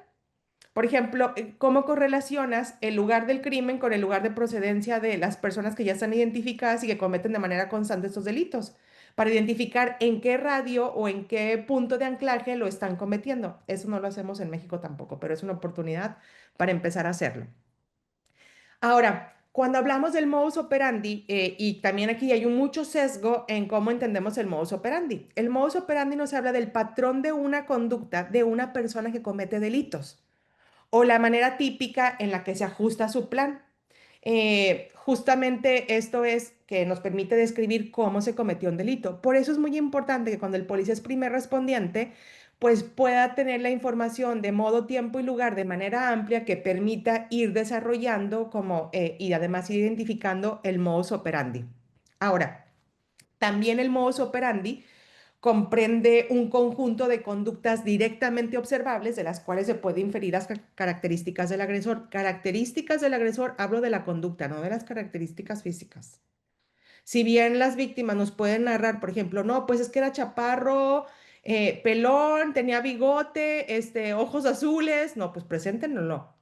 Por ejemplo, ¿cómo correlacionas el lugar del crimen con el lugar de procedencia de las personas que ya están identificadas y que cometen de manera constante estos delitos? Para identificar en qué radio o en qué punto de anclaje lo están cometiendo. Eso no lo hacemos en México tampoco, pero es una oportunidad para empezar a hacerlo. Ahora, cuando hablamos del modus operandi, y también aquí hay un mucho sesgo en cómo entendemos el modus operandi. El modus operandi nos habla del patrón de una conducta de una persona que comete delitos o la manera típica en la que se ajusta su plan. Justamente esto es que nos permite describir cómo se cometió un delito. Por eso es muy importante que cuando el policía es primer respondiente, pues pueda tener la información de modo, tiempo y lugar de manera amplia que permita ir desarrollando y además ir identificando el modus operandi. Ahora, también el modus operandi comprende un conjunto de conductas directamente observables de las cuales se puede inferir las características del agresor. Características del agresor, hablo de la conducta, no de las características físicas. Si bien las víctimas nos pueden narrar, por ejemplo, no, pues es que era chaparro, pelón, tenía bigote, ojos azules, no, pues preséntenlo.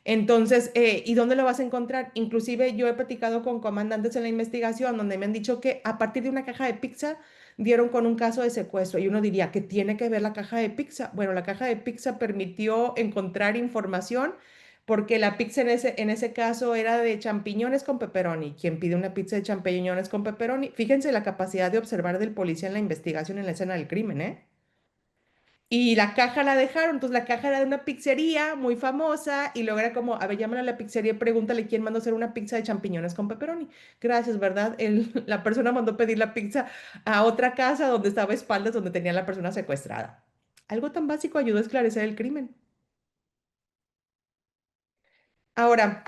Entonces, ¿y dónde lo vas a encontrar? Inclusive yo he platicado con comandantes en la investigación donde me han dicho que a partir de una caja de pizza dieron con un caso de secuestro y uno diría, ¿qué tiene que ver la caja de pizza? Bueno, la caja de pizza permitió encontrar información porque la pizza en ese caso era de champiñones con pepperoni. Quien pide una pizza de champiñones con pepperoni, fíjense la capacidad de observar del policía en la investigación en la escena del crimen, ¿eh? Y la caja la dejaron, entonces la caja era de una pizzería muy famosa y luego era como, a ver, llámale a la pizzería y pregúntale quién mandó hacer una pizza de champiñones con pepperoni. Gracias, ¿verdad? La persona mandó pedir la pizza a otra casa donde estaba a espaldas, donde tenía la persona secuestrada. Algo tan básico ayudó a esclarecer el crimen. Ahora,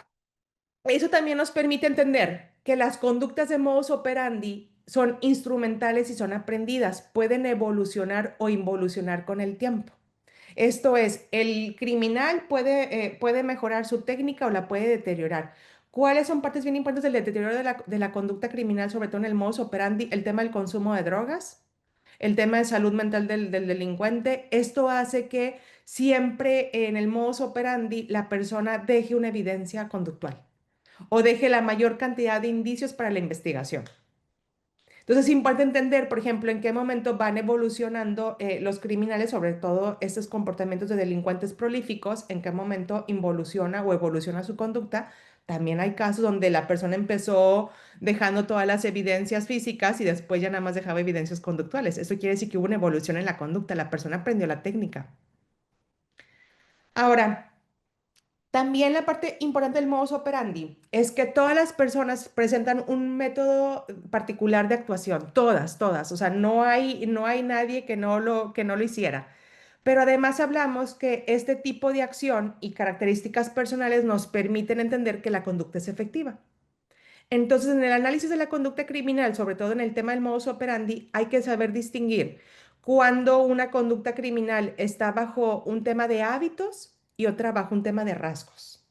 eso también nos permite entender que las conductas de modus operandi son instrumentales y son aprendidas, pueden evolucionar o involucionar con el tiempo. Esto es, el criminal puede mejorar su técnica o la puede deteriorar. ¿Cuáles son partes bien importantes del deterioro de la conducta criminal, sobre todo en el modus operandi? El tema del consumo de drogas, el tema de salud mental del delincuente. Esto hace que siempre en el modus operandi la persona deje una evidencia conductual o deje la mayor cantidad de indicios para la investigación. Entonces es importante entender, por ejemplo, en qué momento van evolucionando los criminales, sobre todo estos comportamientos de delincuentes prolíficos, en qué momento involuciona o evoluciona su conducta. También hay casos donde la persona empezó dejando todas las evidencias físicas y después ya nada más dejaba evidencias conductuales. Eso quiere decir que hubo una evolución en la conducta, la persona aprendió la técnica. Ahora, también la parte importante del modus operandi es que todas las personas presentan un método particular de actuación, todas, o sea, no hay nadie que no lo hiciera. Pero además hablamos que este tipo de acción y características personales nos permiten entender que la conducta es efectiva. Entonces, en el análisis de la conducta criminal, sobre todo en el tema del modus operandi, hay que saber distinguir cuando una conducta criminal está bajo un tema de hábitos y otra bajo un tema de rasgos.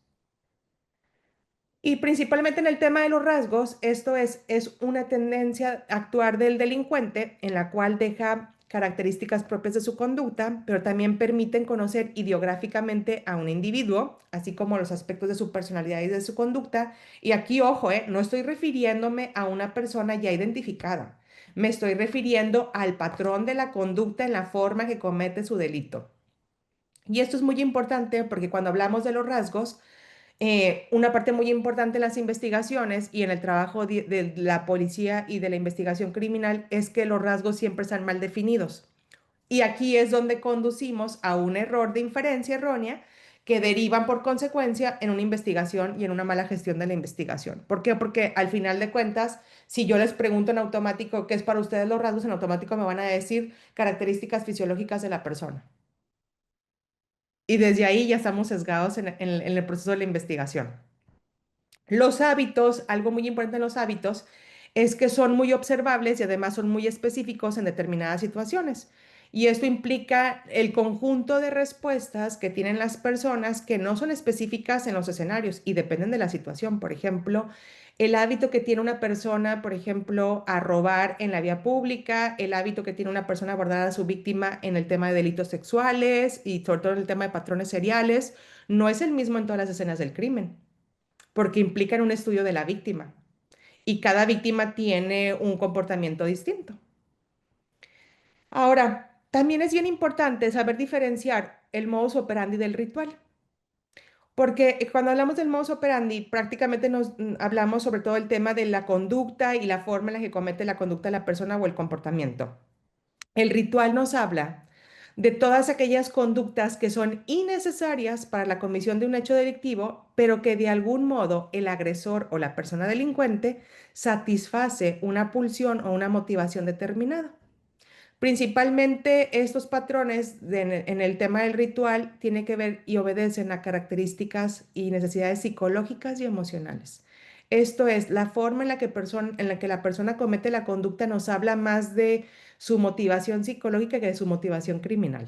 Y principalmente en el tema de los rasgos, esto es una tendencia a actuar del delincuente en la cual deja características propias de su conducta, pero también permiten conocer ideográficamente a un individuo, así como los aspectos de su personalidad y de su conducta. Y aquí, ojo, no estoy refiriéndome a una persona ya identificada. Me estoy refiriendo al patrón de la conducta en la forma que comete su delito. Y esto es muy importante porque cuando hablamos de los rasgos, una parte muy importante en las investigaciones y en el trabajo de la policía y de la investigación criminal es que los rasgos siempre están mal definidos. Y aquí es donde conducimos a un error de inferencia errónea que derivan por consecuencia en una investigación y en una mala gestión de la investigación. ¿Por qué? Porque al final de cuentas, si yo les pregunto en automático qué es para ustedes los rasgos, en automático me van a decir características fisiológicas de la persona. Y desde ahí ya estamos sesgados en el proceso de la investigación. Los hábitos, algo muy importante en los hábitos, es que son muy observables y además son muy específicos en determinadas situaciones. Y esto implica el conjunto de respuestas que tienen las personas que no son específicas en los escenarios y dependen de la situación. Por ejemplo, el hábito que tiene una persona, por ejemplo, a robar en la vía pública, el hábito que tiene una persona a abordar a su víctima en el tema de delitos sexuales y sobre todo en el tema de patrones seriales, no es el mismo en todas las escenas del crimen porque implican un estudio de la víctima y cada víctima tiene un comportamiento distinto. Ahora, también es bien importante saber diferenciar el modus operandi del ritual, porque cuando hablamos del modus operandi, prácticamente hablamos sobre todo el tema de la conducta y la forma en la que comete la conducta la persona o el comportamiento. El ritual nos habla de todas aquellas conductas que son innecesarias para la comisión de un hecho delictivo, pero que de algún modo el agresor o la persona delincuente satisface una pulsión o una motivación determinada. Principalmente estos patrones en el tema del ritual tienen que ver y obedecen a características y necesidades psicológicas y emocionales. Esto es, la forma en la que la persona comete la conducta nos habla más de su motivación psicológica que de su motivación criminal.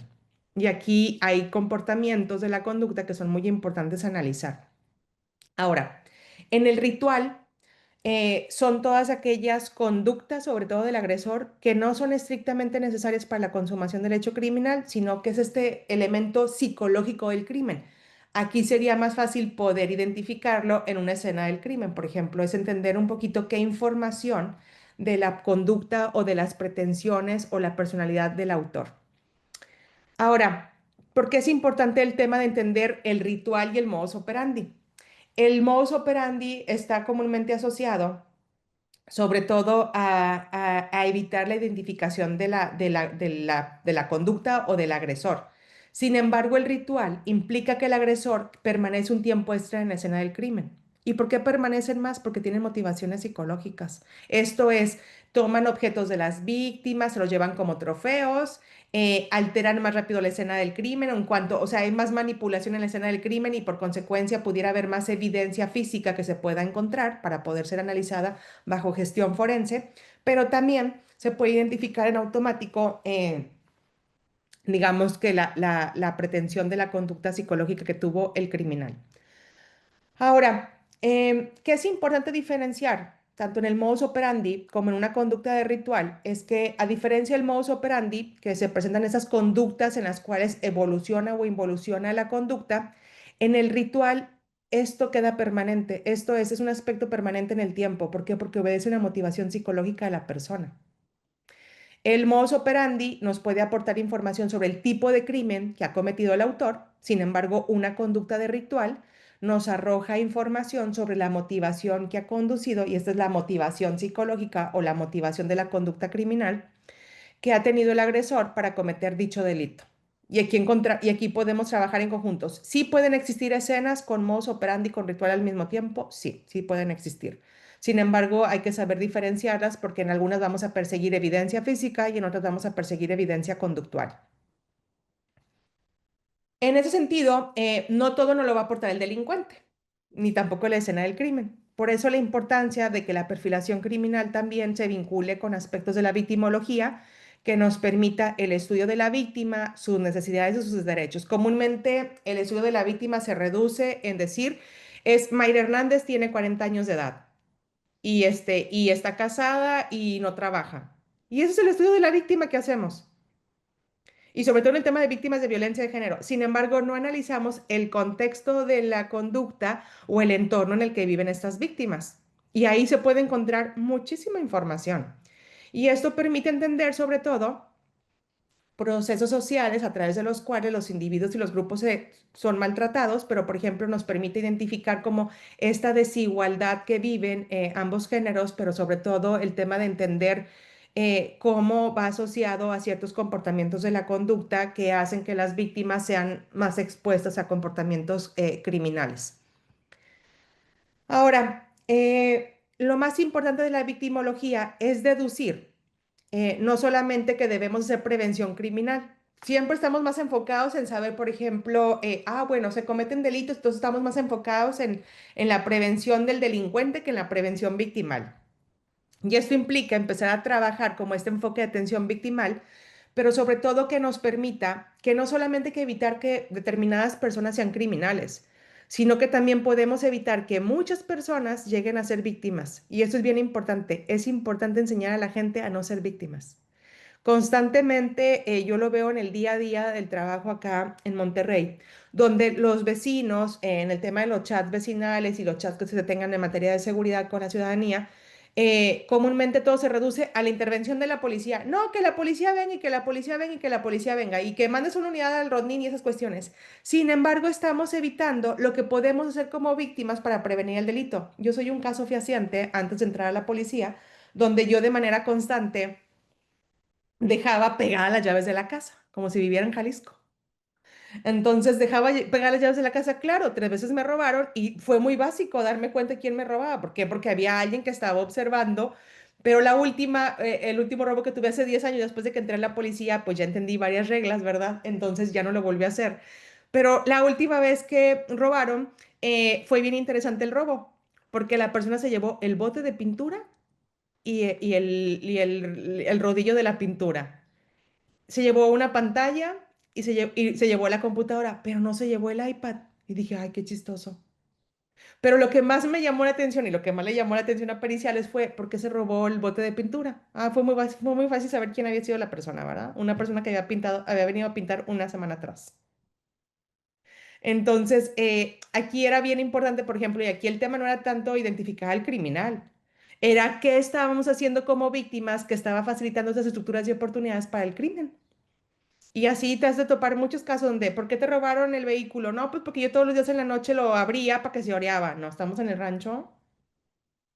Y aquí hay comportamientos de la conducta que son muy importantes a analizar. Ahora, en el ritual son todas aquellas conductas, sobre todo del agresor, que no son estrictamente necesarias para la consumación del hecho criminal, sino que es este elemento psicológico del crimen. Aquí sería más fácil poder identificarlo en una escena del crimen, por ejemplo, es entender un poquito qué información de la conducta o de las pretensiones o la personalidad del autor. Ahora, ¿por qué es importante el tema de entender el ritual y el modus operandi? El modus operandi está comúnmente asociado sobre todo a evitar la identificación de la conducta o del agresor. Sin embargo, el ritual implica que el agresor permanece un tiempo extra en la escena del crimen. ¿Y por qué permanecen más? Porque tienen motivaciones psicológicas. Esto es, toman objetos de las víctimas, se los llevan como trofeos, alteran más rápido la escena del crimen, en cuanto, o sea, hay más manipulación en la escena del crimen y por consecuencia pudiera haber más evidencia física que se pueda encontrar para poder ser analizada bajo gestión forense, pero también se puede identificar en automático, digamos que la pretensión de la conducta psicológica que tuvo el criminal. Ahora, ¿qué es importante diferenciar? Tanto en el modus operandi como en una conducta de ritual, es que a diferencia del modus operandi, que se presentan esas conductas en las cuales evoluciona o involuciona la conducta, en el ritual esto queda permanente. Esto es un aspecto permanente en el tiempo. ¿Por qué? Porque obedece una motivación psicológica de la persona. El modus operandi nos puede aportar información sobre el tipo de crimen que ha cometido el autor. Sin embargo, una conducta de ritual nos arroja información sobre la motivación que ha conducido, y esta es la motivación psicológica o la motivación de la conducta criminal que ha tenido el agresor para cometer dicho delito. Y aquí podemos trabajar en conjuntos. ¿Sí pueden existir escenas con modus operandi y con ritual al mismo tiempo? Sí, sí pueden existir. Sin embargo, hay que saber diferenciarlas porque en algunas vamos a perseguir evidencia física y en otras vamos a perseguir evidencia conductual. En ese sentido, no todo nos lo va a aportar el delincuente, ni tampoco la escena del crimen. Por eso la importancia de que la perfilación criminal también se vincule con aspectos de la victimología que nos permita el estudio de la víctima, sus necesidades y sus derechos. Comúnmente el estudio de la víctima se reduce en decir, Mayra Hernández tiene 40 años de edad y está casada y no trabaja. Y ese es el estudio de la víctima que hacemos y sobre todo en el tema de víctimas de violencia de género. Sin embargo, no analizamos el contexto de la conducta o el entorno en el que viven estas víctimas. Y ahí se puede encontrar muchísima información. Y esto permite entender sobre todo procesos sociales a través de los cuales los individuos y los grupos son maltratados, pero por ejemplo nos permite identificar como esta desigualdad que viven ambos géneros, pero sobre todo el tema de entender cómo va asociado a ciertos comportamientos de la conducta que hacen que las víctimas sean más expuestas a comportamientos criminales. Ahora, lo más importante de la victimología es deducir no solamente que debemos hacer prevención criminal. Siempre estamos más enfocados en saber, por ejemplo, bueno, se cometen delitos, entonces estamos más enfocados en la prevención del delincuente que en la prevención victimal. Y esto implica empezar a trabajar como este enfoque de atención victimal, pero sobre todo que nos permita que no solamente hay que evitar que determinadas personas sean criminales, sino que también podemos evitar que muchas personas lleguen a ser víctimas. Y esto es bien importante. Es importante enseñar a la gente a no ser víctimas. Constantemente, yo lo veo en el día a día del trabajo acá en Monterrey, donde los vecinos, en el tema de los chats vecinales y los chats que se tengan en materia de seguridad con la ciudadanía, comúnmente todo se reduce a la intervención de la policía. No, que la policía venga y que la policía venga y que la policía venga y que mandes una unidad al Rodnín y esas cuestiones. Sin embargo, estamos evitando lo que podemos hacer como víctimas para prevenir el delito. Yo soy un caso fehaciente antes de entrar a la policía, donde yo de manera constante dejaba pegadas las llaves de la casa, como si viviera en Jalisco. Entonces dejaba pegar las llaves de la casa, claro, 3 veces me robaron y fue muy básico darme cuenta de quién me robaba. ¿Por qué? Porque había alguien que estaba observando, pero el último robo que tuve hace 10 años, después de que entré a la policía, pues ya entendí varias reglas, ¿verdad? Entonces ya no lo volví a hacer. Pero la última vez que robaron, fue bien interesante el robo, porque la persona se llevó el bote de pintura y el rodillo de la pintura. Se llevó una pantalla y se llevó la computadora, pero no se llevó el iPad. Y dije, ay, qué chistoso. Pero lo que más me llamó la atención y lo que más le llamó la atención a Periciales fue por qué se robó el bote de pintura. Fue muy fácil saber quién había sido la persona, ¿verdad? Una persona que había venido a pintar una semana atrás. Entonces, aquí era bien importante, por ejemplo, y aquí el tema no era tanto identificar al criminal, era qué estábamos haciendo como víctimas que estaba facilitando esas estructuras y oportunidades para el crimen. Y así te has de topar muchos casos donde, ¿por qué te robaron el vehículo? No, pues porque yo todos los días en la noche lo abría para que se oreaba. No, estamos en el rancho.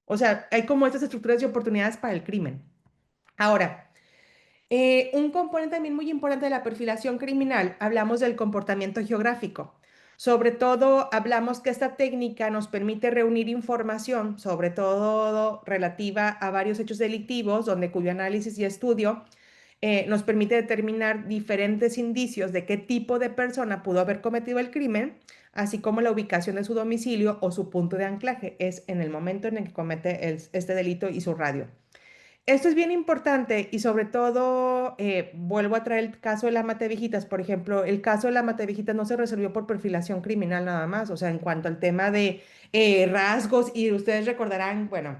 O sea, hay como estas estructuras y oportunidades para el crimen. Ahora, un componente también muy importante de la perfilación criminal, hablamos del comportamiento geográfico. Sobre todo, hablamos que esta técnica nos permite reunir información, sobre todo relativa a varios hechos delictivos, donde cuyo análisis y estudio nos permite determinar diferentes indicios de qué tipo de persona pudo haber cometido el crimen, así como la ubicación de su domicilio o su punto de anclaje, es en el momento en el que comete este delito y su radio. Esto es bien importante y sobre todo vuelvo a traer el caso de la Mataviejitas. Por ejemplo, el caso de la Mataviejitas no se resolvió por perfilación criminal nada más, o sea, en cuanto al tema de rasgos, y ustedes recordarán, bueno,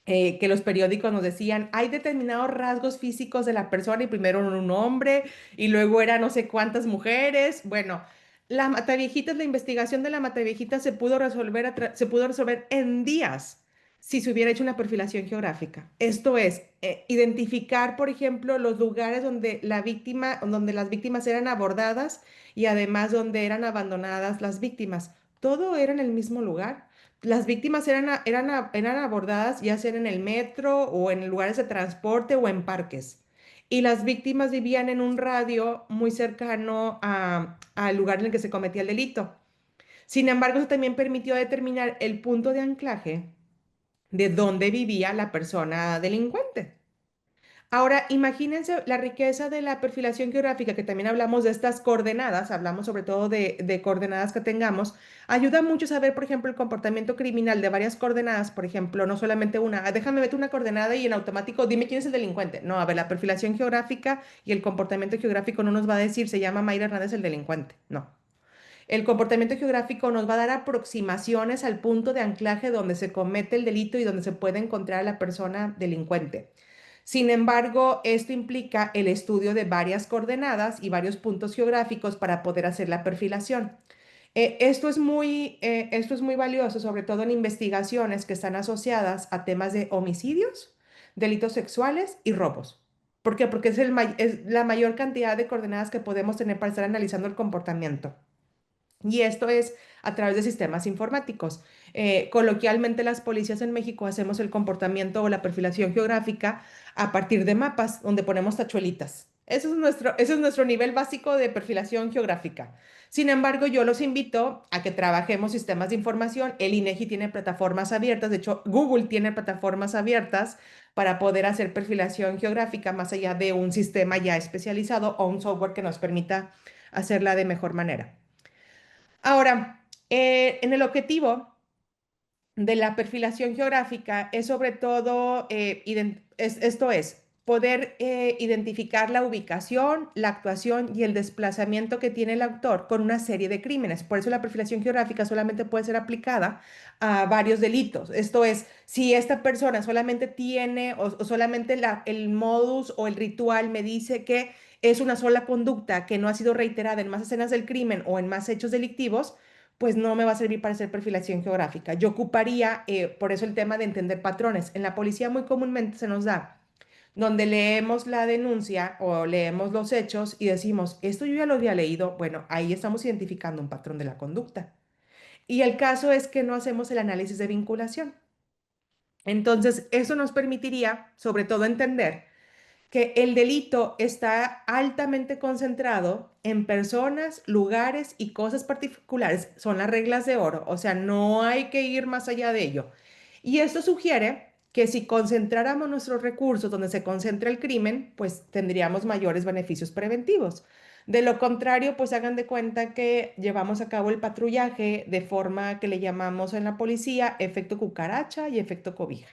que los periódicos nos decían, hay determinados rasgos físicos de la persona y primero era un hombre y luego era no sé cuántas mujeres. Bueno, la Mataviejitas, la investigación de la Mataviejitas se pudo resolver en días si se hubiera hecho una perfilación geográfica. Esto es, identificar, por ejemplo, los lugares donde las víctimas eran abordadas y además donde eran abandonadas las víctimas. Todo era en el mismo lugar. Las víctimas eran abordadas ya sea en el metro o en lugares de transporte o en parques. Y las víctimas vivían en un radio muy cercano al lugar en el que se cometía el delito. Sin embargo, eso también permitió determinar el punto de anclaje de dónde vivía la persona delincuente. Ahora, imagínense la riqueza de la perfilación geográfica, que también hablamos de estas coordenadas, hablamos sobre todo de coordenadas que tengamos. Ayuda mucho saber, por ejemplo, el comportamiento criminal de varias coordenadas, por ejemplo, no solamente una. Déjame meter una coordenada y en automático dime quién es el delincuente. No, a ver, la perfilación geográfica y el comportamiento geográfico no nos va a decir, se llama Mayra Hernández el delincuente. No. El comportamiento geográfico nos va a dar aproximaciones al punto de anclaje donde se comete el delito y donde se puede encontrar a la persona delincuente. Sin embargo, esto implica el estudio de varias coordenadas y varios puntos geográficos para poder hacer la perfilación. Esto es muy valioso, sobre todo en investigaciones que están asociadas a temas de homicidios, delitos sexuales y robos. ¿Por qué? Porque es la mayor cantidad de coordenadas que podemos tener para estar analizando el comportamiento. Y esto es a través de sistemas informáticos. Coloquialmente, las policías en México hacemos el comportamiento o la perfilación geográfica a partir de mapas donde ponemos tachuelitas. Ese es nuestro nivel básico de perfilación geográfica. Sin embargo, yo los invito a que trabajemos sistemas de información. El INEGI tiene plataformas abiertas, de hecho, Google tiene plataformas abiertas para poder hacer perfilación geográfica más allá de un sistema ya especializado o un software que nos permita hacerla de mejor manera. Ahora, en el objetivo de la perfilación geográfica es sobre todo, esto es, poder identificar la ubicación, la actuación y el desplazamiento que tiene el autor con una serie de crímenes. Por eso la perfilación geográfica solamente puede ser aplicada a varios delitos. Esto es, si esta persona solamente tiene o solamente el modus o el ritual me dice que es una sola conducta que no ha sido reiterada en más escenas del crimen o en más hechos delictivos, pues no me va a servir para hacer perfilación geográfica. Yo ocuparía, por eso el tema de entender patrones. En la policía muy comúnmente se nos da, donde leemos la denuncia o leemos los hechos y decimos, esto yo ya lo había leído, bueno, ahí estamos identificando un patrón de la conducta. Y el caso es que no hacemos el análisis de vinculación. Entonces, eso nos permitiría, sobre todo, entender que el delito está altamente concentrado en personas, lugares y cosas particulares. Son las reglas de oro, o sea, no hay que ir más allá de ello. Y esto sugiere que si concentráramos nuestros recursos donde se concentra el crimen, pues tendríamos mayores beneficios preventivos. De lo contrario, pues hagan de cuenta que llevamos a cabo el patrullaje de forma que le llamamos en la policía efecto cucaracha y efecto cobija.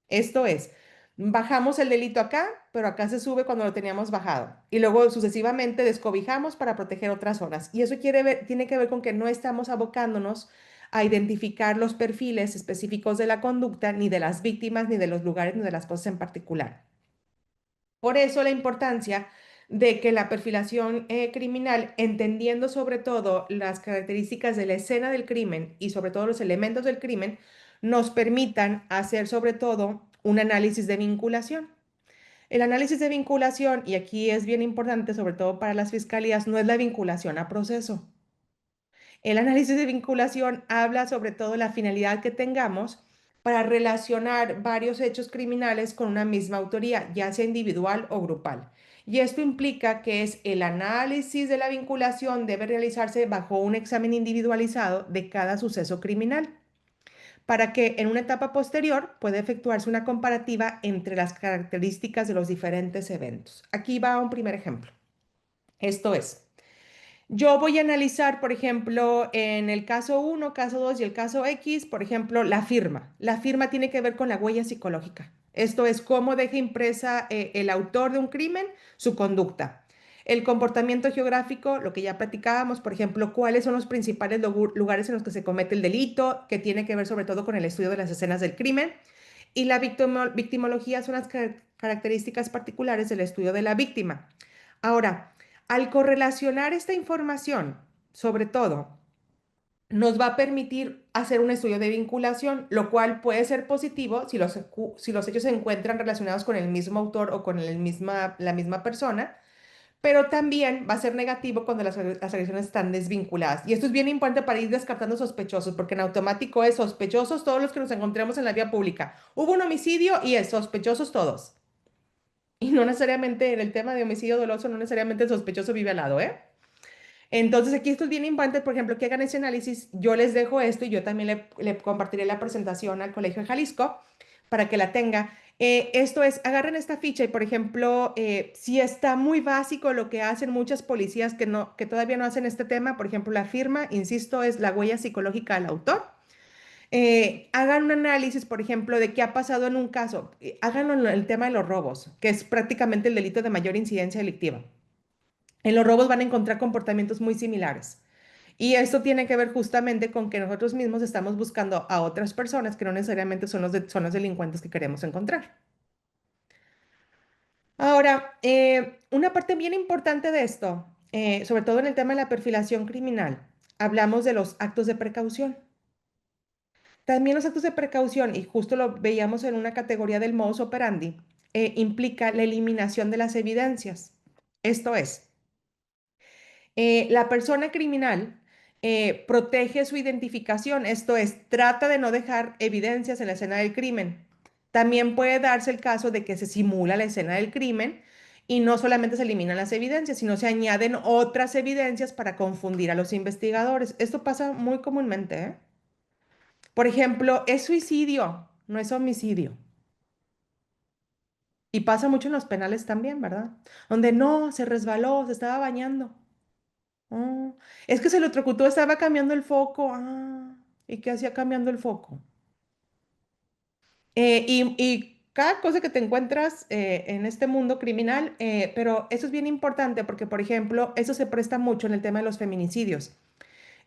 Esto es, bajamos el delito acá, pero acá se sube cuando lo teníamos bajado. Y luego sucesivamente descobijamos para proteger otras zonas. Y eso tiene que ver con que no estamos abocándonos a identificar los perfiles específicos de la conducta, ni de las víctimas, ni de los lugares, ni de las cosas en particular. Por eso la importancia de que la perfilación criminal, entendiendo sobre todo las características de la escena del crimen y sobre todo los elementos del crimen, nos permitan hacer sobre todo un análisis de vinculación. El análisis de vinculación, y aquí es bien importante, sobre todo para las fiscalías, no es la vinculación a proceso. El análisis de vinculación habla sobre todo la finalidad que tengamos para relacionar varios hechos criminales con una misma autoría, ya sea individual o grupal. Y esto implica que es el análisis de la vinculación debe realizarse bajo un examen individualizado de cada suceso criminal, para que en una etapa posterior pueda efectuarse una comparativa entre las características de los diferentes eventos. Aquí va un primer ejemplo. Esto es, yo voy a analizar, por ejemplo, en el caso 1, caso 2 y el caso X, por ejemplo, la firma. La firma tiene que ver con la huella psicológica. Esto es cómo deja impresa el autor de un crimen su conducta. El comportamiento geográfico, lo que ya platicábamos, por ejemplo, cuáles son los principales lugares en los que se comete el delito, que tiene que ver sobre todo con el estudio de las escenas del crimen. Y la victimología son las características particulares del estudio de la víctima. Ahora, al correlacionar esta información, sobre todo, nos va a permitir hacer un estudio de vinculación, lo cual puede ser positivo si los hechos se encuentran relacionados con el mismo autor o con la misma persona, pero también va a ser negativo cuando las agresiones están desvinculadas. Y esto es bien importante para ir descartando sospechosos, porque en automático es sospechosos todos los que nos encontremos en la vía pública. Hubo un homicidio y es sospechosos todos. Y no necesariamente en el tema de homicidio doloso, no necesariamente el sospechoso vive al lado, ¿eh? Entonces, aquí esto es bien importante, por ejemplo, que hagan ese análisis. Yo les dejo esto y yo también le compartiré la presentación al Colegio de Jalisco para que la tenga. Esto es, agarren esta ficha y, por ejemplo, si está muy básico lo que hacen muchas policías que todavía no hacen este tema, por ejemplo, la firma, insisto, es la huella psicológica del autor. Hagan un análisis, por ejemplo, de qué ha pasado en un caso. Háganlo en el tema de los robos, que es prácticamente el delito de mayor incidencia delictiva. En los robos van a encontrar comportamientos muy similares. Y esto tiene que ver justamente con que nosotros mismos estamos buscando a otras personas que no necesariamente son los delincuentes que queremos encontrar. Ahora, una parte bien importante de esto, sobre todo en el tema de la perfilación criminal, hablamos de los actos de precaución. También los actos de precaución, y justo lo veíamos en una categoría del modus operandi, implica la eliminación de las evidencias. Esto es, la persona criminal protege su identificación, esto es, trata de no dejar evidencias en la escena del crimen. También puede darse el caso de que se simula la escena del crimen y no solamente se eliminan las evidencias, sino se añaden otras evidencias para confundir a los investigadores. Esto pasa muy comúnmente, ¿eh? Por ejemplo, es suicidio, no es homicidio. Y pasa mucho en los penales también, ¿verdad? Donde no, se resbaló, se estaba bañando. Oh, es que se electrocutó, estaba cambiando el foco. Ah, ¿y qué hacía cambiando el foco? Y cada cosa que te encuentras en este mundo criminal, pero eso es bien importante porque, por ejemplo, eso se presta mucho en el tema de los feminicidios.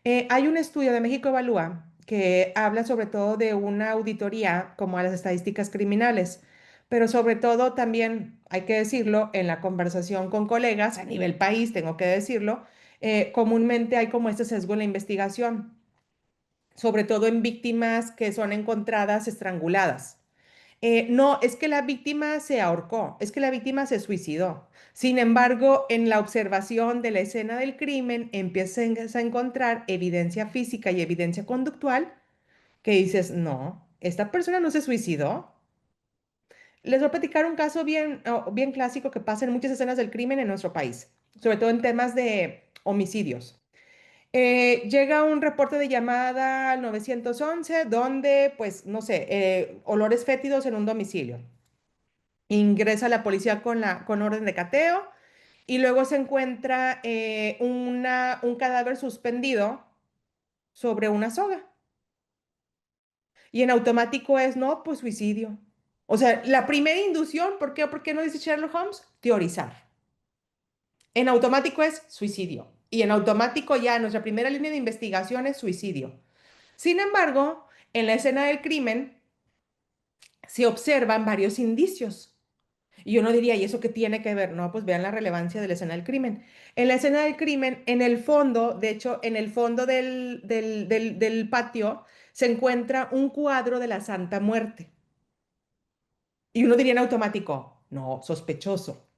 Hay un estudio de México Evalúa que habla sobre todo de una auditoría como a las estadísticas criminales, pero sobre todo también, hay que decirlo, en la conversación con colegas a nivel país, tengo que decirlo, comúnmente hay como este sesgo en la investigación, sobre todo en víctimas que son encontradas estranguladas. No, es que la víctima se ahorcó, es que la víctima se suicidó. Sin embargo, en la observación de la escena del crimen empiezas a encontrar evidencia física y evidencia conductual que dices, no, esta persona no se suicidó. Les voy a platicar un caso bien clásico que pasa en muchas escenas del crimen en nuestro país, sobre todo en temas de homicidios. Llega un reporte de llamada al 911 donde, pues, no sé, olores fétidos en un domicilio. Ingresa la policía con orden de cateo y luego se encuentra un cadáver suspendido sobre una soga. Y en automático es, no, pues suicidio. O sea, la primera inducción, ¿por qué? ¿Por qué no dice Sherlock Holmes? Teorizar. En automático es suicidio. Y en automático ya nuestra primera línea de investigación es suicidio. Sin embargo, en la escena del crimen se observan varios indicios. Y uno diría, ¿y eso qué tiene que ver? No, pues vean la relevancia de la escena del crimen. En la escena del crimen, en el fondo, de hecho, en el fondo del patio, se encuentra un cuadro de la Santa Muerte. Y uno diría en automático, no, sospechoso.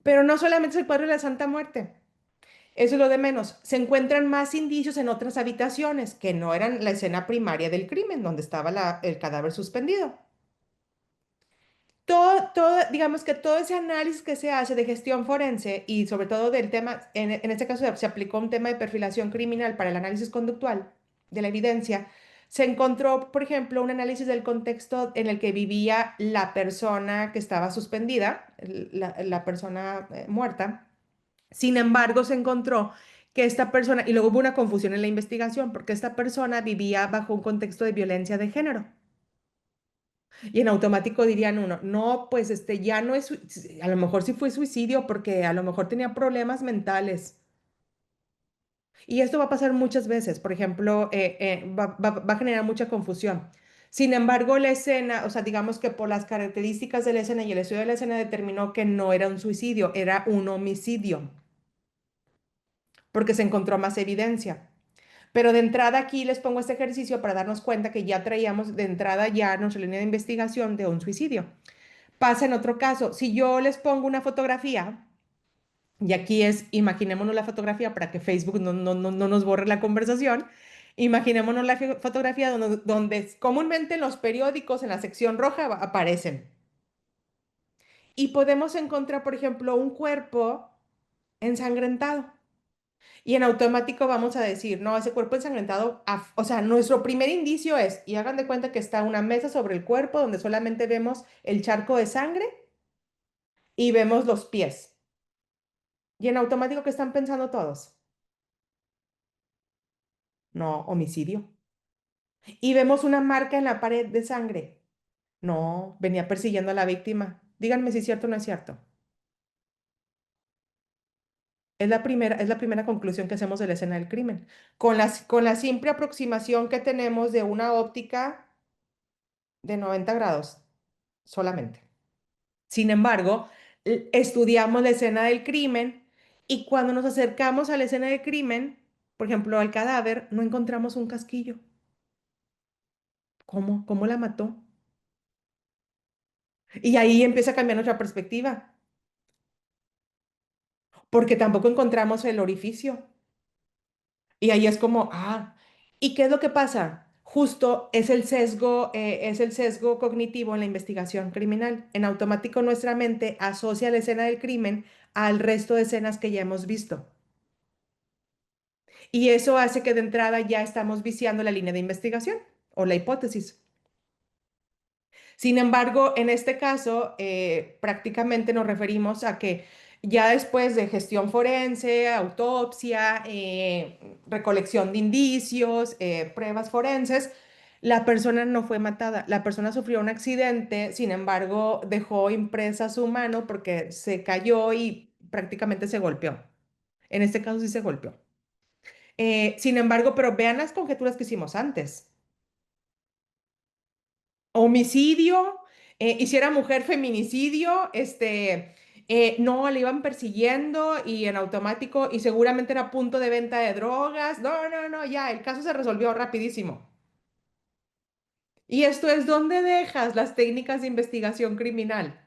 Pero no solamente es el cuadro de la Santa Muerte. Eso es lo de menos. Se encuentran más indicios en otras habitaciones que no eran la escena primaria del crimen, donde estaba el cadáver suspendido. Digamos que todo ese análisis que se hace de gestión forense y sobre todo del tema, en este caso se aplicó un tema de perfilación criminal para el análisis conductual de la evidencia, se encontró, por ejemplo, un análisis del contexto en el que vivía la persona que estaba suspendida, la persona muerta. Sin embargo, se encontró que esta persona, y luego hubo una confusión en la investigación, porque esta persona vivía bajo un contexto de violencia de género. Y en automático dirían uno, no, pues ya no es, a lo mejor sí fue suicidio porque a lo mejor tenía problemas mentales. Y esto va a pasar muchas veces, por ejemplo, va a generar mucha confusión. Sin embargo, la escena, o sea, digamos que por las características de la escena y el estudio de la escena determinó que no era un suicidio, era un homicidio, porque se encontró más evidencia. Pero de entrada aquí les pongo este ejercicio para darnos cuenta que ya traíamos de entrada ya nuestra línea de investigación de un suicidio. Pasa en otro caso, si yo les pongo una fotografía, y aquí es, imaginémonos la fotografía para que Facebook no nos borre la conversación, imaginémonos la fotografía donde comúnmente en los periódicos en la sección roja aparecen. Y podemos encontrar, por ejemplo, un cuerpo ensangrentado. Y en automático vamos a decir, no, ese cuerpo ensangrentado, o sea, nuestro primer indicio es, y hagan de cuenta que está una mesa sobre el cuerpo donde solamente vemos el charco de sangre y vemos los pies. Y en automático, ¿qué están pensando todos? No, homicidio. Y vemos una marca en la pared de sangre. No, venía persiguiendo a la víctima. Díganme si es cierto o no es cierto. Es la primera conclusión que hacemos de la escena del crimen. Con la simple aproximación que tenemos de una óptica de 90 grados solamente. Sin embargo, estudiamos la escena del crimen y cuando nos acercamos a la escena del crimen, por ejemplo, al cadáver, no encontramos un casquillo. ¿Cómo? ¿Cómo la mató? Y ahí empieza a cambiar nuestra perspectiva, porque tampoco encontramos el orificio. Y ahí es como, ¿y qué es lo que pasa? Justo es el sesgo cognitivo en la investigación criminal. En automático nuestra mente asocia la escena del crimen al resto de escenas que ya hemos visto. Y eso hace que de entrada ya estamos viciando la línea de investigación o la hipótesis. Sin embargo, en este caso, prácticamente nos referimos a que ya después de gestión forense, autopsia, recolección de indicios, pruebas forenses, la persona no fue matada. La persona sufrió un accidente, sin embargo, dejó impresa su mano porque se cayó y prácticamente se golpeó. En este caso sí se golpeó. Sin embargo, pero vean las conjeturas que hicimos antes. Homicidio, y si era mujer, feminicidio, no, le iban persiguiendo y en automático, y seguramente era punto de venta de drogas. No, no, no, ya, el caso se resolvió rapidísimo. Y esto es donde dejas las técnicas de investigación criminal.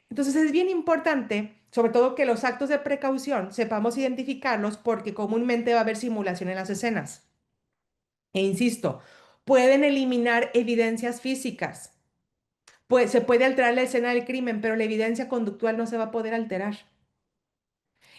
Entonces es bien importante, sobre todo que los actos de precaución sepamos identificarlos porque comúnmente va a haber simulación en las escenas. E insisto, pueden eliminar evidencias físicas. Pues se puede alterar la escena del crimen, pero la evidencia conductual no se va a poder alterar.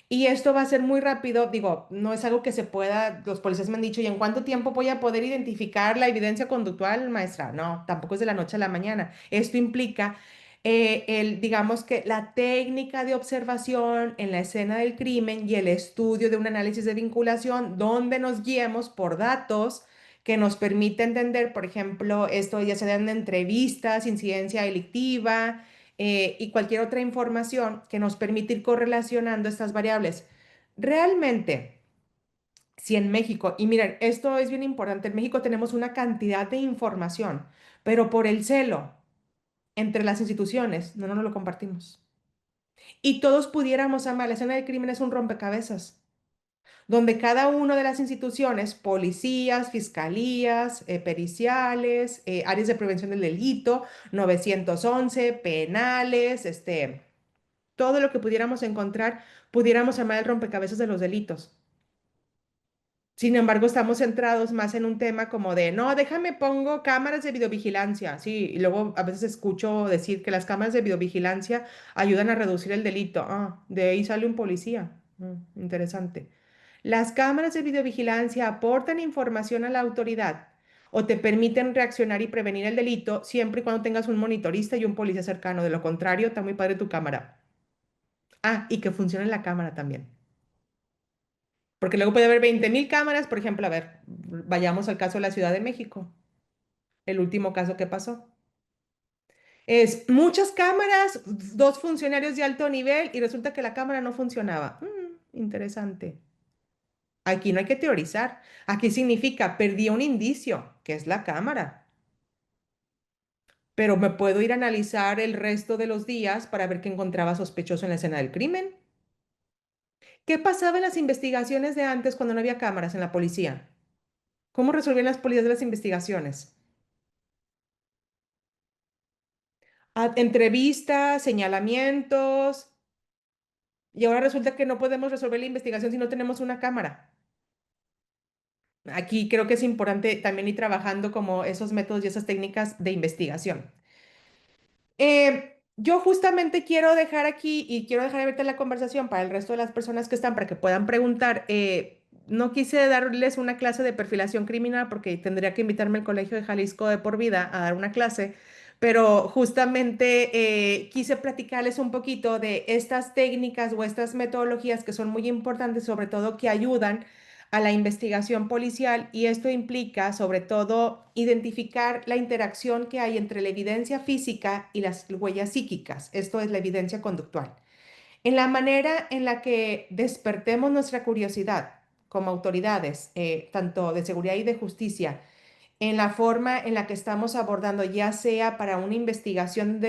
Y esto va a ser muy rápido, digo, no es algo que se pueda, los policías me han dicho, ¿y en cuánto tiempo voy a poder identificar la evidencia conductual, maestra? No, tampoco es de la noche a la mañana. Esto implica digamos que la técnica de observación en la escena del crimen y el estudio de un análisis de vinculación donde nos guiemos por datos que nos permite entender, por ejemplo, esto ya se dan entrevistas, incidencia delictiva y cualquier otra información que nos permite ir correlacionando estas variables. Realmente, si en México, y miren, esto es bien importante, en México tenemos una cantidad de información, pero por el celo entre las instituciones, no nos lo compartimos. Y todos pudiéramos amar, la escena del crimen es un rompecabezas, donde cada una de las instituciones, policías, fiscalías, periciales, áreas de prevención del delito, 911, penales, todo lo que pudiéramos encontrar, pudiéramos armar el rompecabezas de los delitos. Sin embargo, estamos centrados más en un tema como de, no, déjame pongo cámaras de videovigilancia, sí, y luego a veces escucho decir que las cámaras de videovigilancia ayudan a reducir el delito. Ah, de ahí sale un policía. Interesante. Las cámaras de videovigilancia aportan información a la autoridad o te permiten reaccionar y prevenir el delito siempre y cuando tengas un monitorista y un policía cercano. De lo contrario, está muy padre tu cámara. Ah, y que funcione la cámara también. Porque luego puede haber 20.000 cámaras, por ejemplo, a ver, vayamos al caso de la Ciudad de México, el último caso que pasó. Es muchas cámaras, dos funcionarios de alto nivel y resulta que la cámara no funcionaba. Interesante. Aquí no hay que teorizar. Aquí significa perdí un indicio, que es la cámara. Pero me puedo ir a analizar el resto de los días para ver qué encontraba sospechoso en la escena del crimen. ¿Qué pasaba en las investigaciones de antes cuando no había cámaras en la policía? ¿Cómo resolvían las policías de las investigaciones? Entrevistas, señalamientos, y ahora resulta que no podemos resolver la investigación si no tenemos una cámara. Aquí creo que es importante también ir trabajando como esos métodos y esas técnicas de investigación. Yo justamente quiero dejar aquí y quiero dejar abierta la conversación para el resto de las personas que están para que puedan preguntar. No quise darles una clase de perfilación criminal porque tendría que invitarme al Colegio de Jalisco de por vida a dar una clase, pero justamente quise platicarles un poquito de estas técnicas o estas metodologías que son muy importantes, sobre todo que ayudan a la investigación policial y esto implica sobre todo identificar la interacción que hay entre la evidencia física y las huellas psíquicas, esto es la evidencia conductual. En la manera en la que despertemos nuestra curiosidad como autoridades, tanto de seguridad y de justicia, en la forma en la que estamos abordando, ya sea para una investigación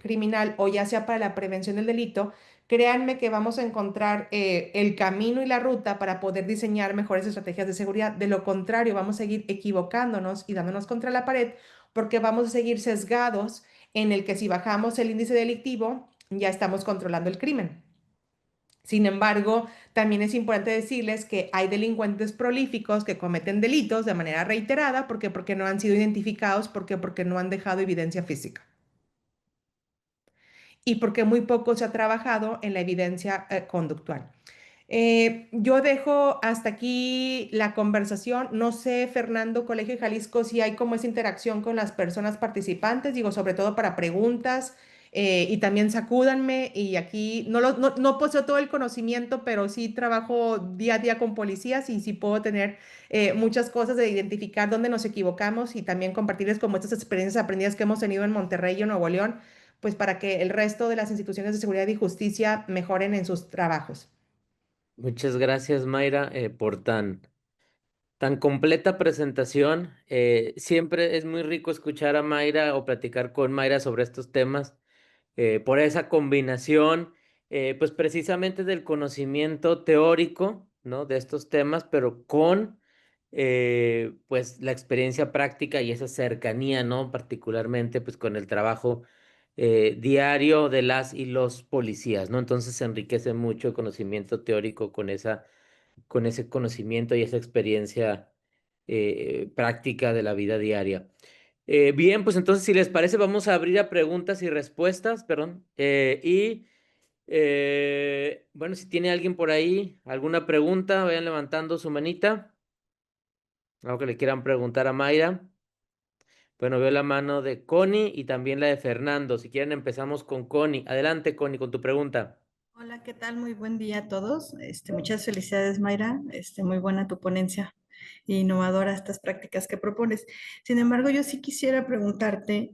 criminal o ya sea para la prevención del delito, créanme que vamos a encontrar el camino y la ruta para poder diseñar mejores estrategias de seguridad. De lo contrario, vamos a seguir equivocándonos y dándonos contra la pared porque vamos a seguir sesgados en el que si bajamos el índice delictivo, ya estamos controlando el crimen. Sin embargo, también es importante decirles que hay delincuentes prolíficos que cometen delitos de manera reiterada. ¿Por qué? Porque no han sido identificados. ¿Por qué? Porque no han dejado evidencia física. Y porque muy poco se ha trabajado en la evidencia conductual. Yo dejo hasta aquí la conversación. No sé, Fernando, Colegio de Jalisco, si hay como esa interacción con las personas participantes, digo, sobre todo para preguntas y también sacúdanme. Y aquí no poseo todo el conocimiento, pero sí trabajo día a día con policías y sí puedo tener muchas cosas de identificar dónde nos equivocamos y también compartirles como estas experiencias aprendidas que hemos tenido en Monterrey y en Nuevo León, pues para que el resto de las instituciones de seguridad y justicia mejoren en sus trabajos. Muchas gracias, Mayra, por tan completa presentación. Siempre es muy rico escuchar a Mayra o platicar con Mayra sobre estos temas, por esa combinación, pues precisamente del conocimiento teórico, ¿no? De estos temas, pero con, pues, la experiencia práctica y esa cercanía, ¿no? Particularmente, pues, con el trabajo diario de las y los policías, ¿no? Entonces se enriquece mucho el conocimiento teórico con ese conocimiento y esa experiencia práctica de la vida diaria. Bien, pues entonces, si les parece, vamos a abrir a preguntas y respuestas, perdón. Bueno, si tiene alguien por ahí alguna pregunta, vayan levantando su manita. Algo que le quieran preguntar a Mayra. Bueno, veo la mano de Connie y también la de Fernando. Si quieren, empezamos con Connie. Adelante, Connie, con tu pregunta. Hola, ¿qué tal? Muy buen día a todos. Muchas felicidades, Mayra. Muy buena tu ponencia e innovadora estas prácticas que propones. Sin embargo, yo sí quisiera preguntarte,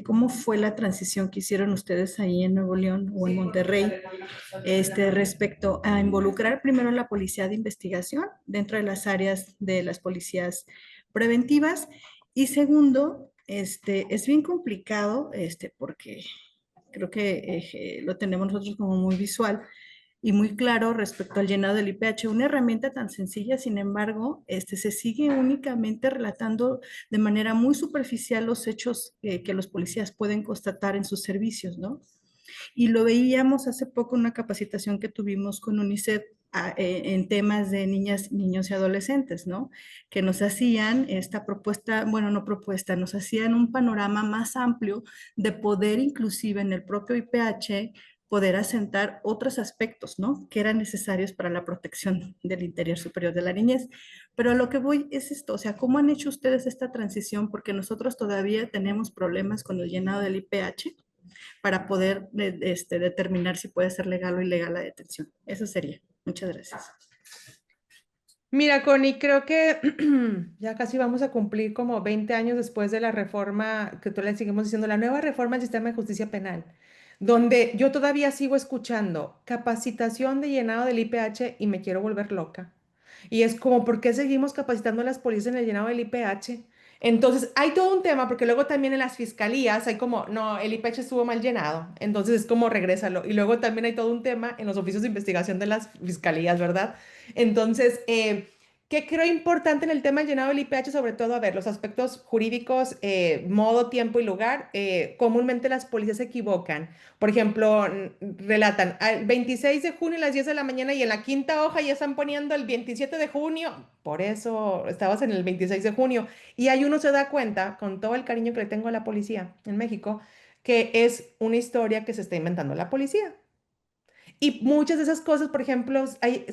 ¿cómo fue la transición que hicieron ustedes ahí en Nuevo León o en Monterrey, respecto a involucrar primero a la policía de investigación dentro de las áreas de las policías preventivas? Y segundo, es bien complicado, porque creo que lo tenemos nosotros como muy visual y muy claro respecto al llenado del IPH. Una herramienta tan sencilla, sin embargo, se sigue únicamente relatando de manera muy superficial los hechos que los policías pueden constatar en sus servicios, ¿no? Y lo veíamos hace poco en una capacitación que tuvimos con UNICEF en temas de niñas, niños y adolescentes, ¿no? Que nos hacían esta propuesta, bueno, no propuesta, nos hacían un panorama más amplio de poder inclusive en el propio IPH poder asentar otros aspectos, ¿no? Que eran necesarios para la protección del interior superior de la niñez. Pero a lo que voy es esto, o sea, ¿cómo han hecho ustedes esta transición? Porque nosotros todavía tenemos problemas con el llenado del IPH para poder determinar si puede ser legal o ilegal la detención. Eso sería. Muchas gracias. Mira, Connie, creo que ya casi vamos a cumplir como 20 años después de la reforma, que tú le seguimos diciendo, la nueva reforma al sistema de justicia penal, donde yo todavía sigo escuchando capacitación de llenado del IPH y me quiero volver loca. Y es como, ¿por qué seguimos capacitando a las policías en el llenado del IPH? Entonces, hay todo un tema, porque luego también en las fiscalías hay como, no, el IPH estuvo mal llenado, entonces es como regrésalo. Y luego también hay todo un tema en los oficios de investigación de las fiscalías, ¿verdad? Entonces, ¿qué creo importante en el tema del llenado del IPH? Sobre todo, a ver, los aspectos jurídicos, modo, tiempo y lugar. Comúnmente las policías se equivocan. Por ejemplo, relatan al 26 de junio a las 10 de la mañana y en la quinta hoja ya están poniendo el 27 de junio. Por eso estabas en el 26 de junio. Y ahí uno se da cuenta, con todo el cariño que le tengo a la policía en México, que es una historia que se está inventando la policía. Y muchas de esas cosas, por ejemplo,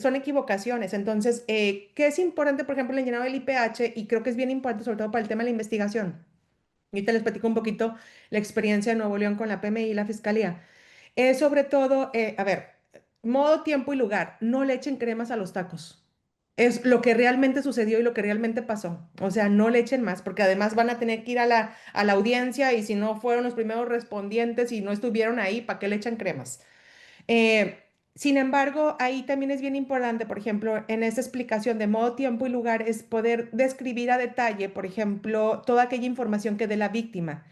son equivocaciones. Entonces, ¿qué es importante, por ejemplo, en el llenado del IPH? Y creo que es bien importante, sobre todo para el tema de la investigación. Ahorita les platico un poquito la experiencia de Nuevo León con la PMI y la Fiscalía. Sobre todo, a ver, modo, tiempo y lugar. No le echen cremas a los tacos. Es lo que realmente sucedió y lo que realmente pasó. O sea, no le echen más, porque además van a tener que ir a la audiencia y si no fueron los primeros respondientes y no estuvieron ahí, ¿para qué le echan cremas? Eh, Sin embargo, ahí también es bien importante, por ejemplo, en esta explicación de modo, tiempo y lugar, es poder describir a detalle, por ejemplo, toda aquella información que dé la víctima.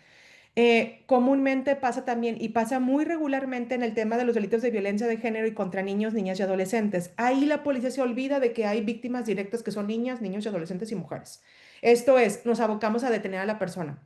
Comúnmente pasa también y pasa muy regularmente en el tema de los delitos de violencia de género y contra niños, niñas y adolescentes. Ahí la policía se olvida de que hay víctimas directas que son niñas, niños y adolescentes y mujeres. Esto es, nos abocamos a detener a la persona.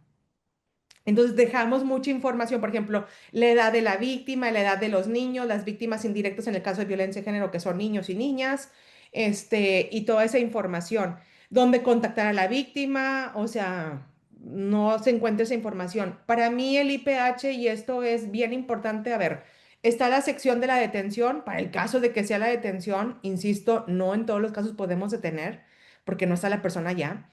Entonces dejamos mucha información, por ejemplo, la edad de la víctima, la edad de los niños, las víctimas indirectas en el caso de violencia de género, que son niños y niñas, y toda esa información. Dónde contactar a la víctima, o sea, no se encuentra esa información. Para mí el IPH, y esto es bien importante, a ver, está la sección de la detención, para el caso de que sea la detención, insisto, no en todos los casos podemos detener, porque no está la persona ya.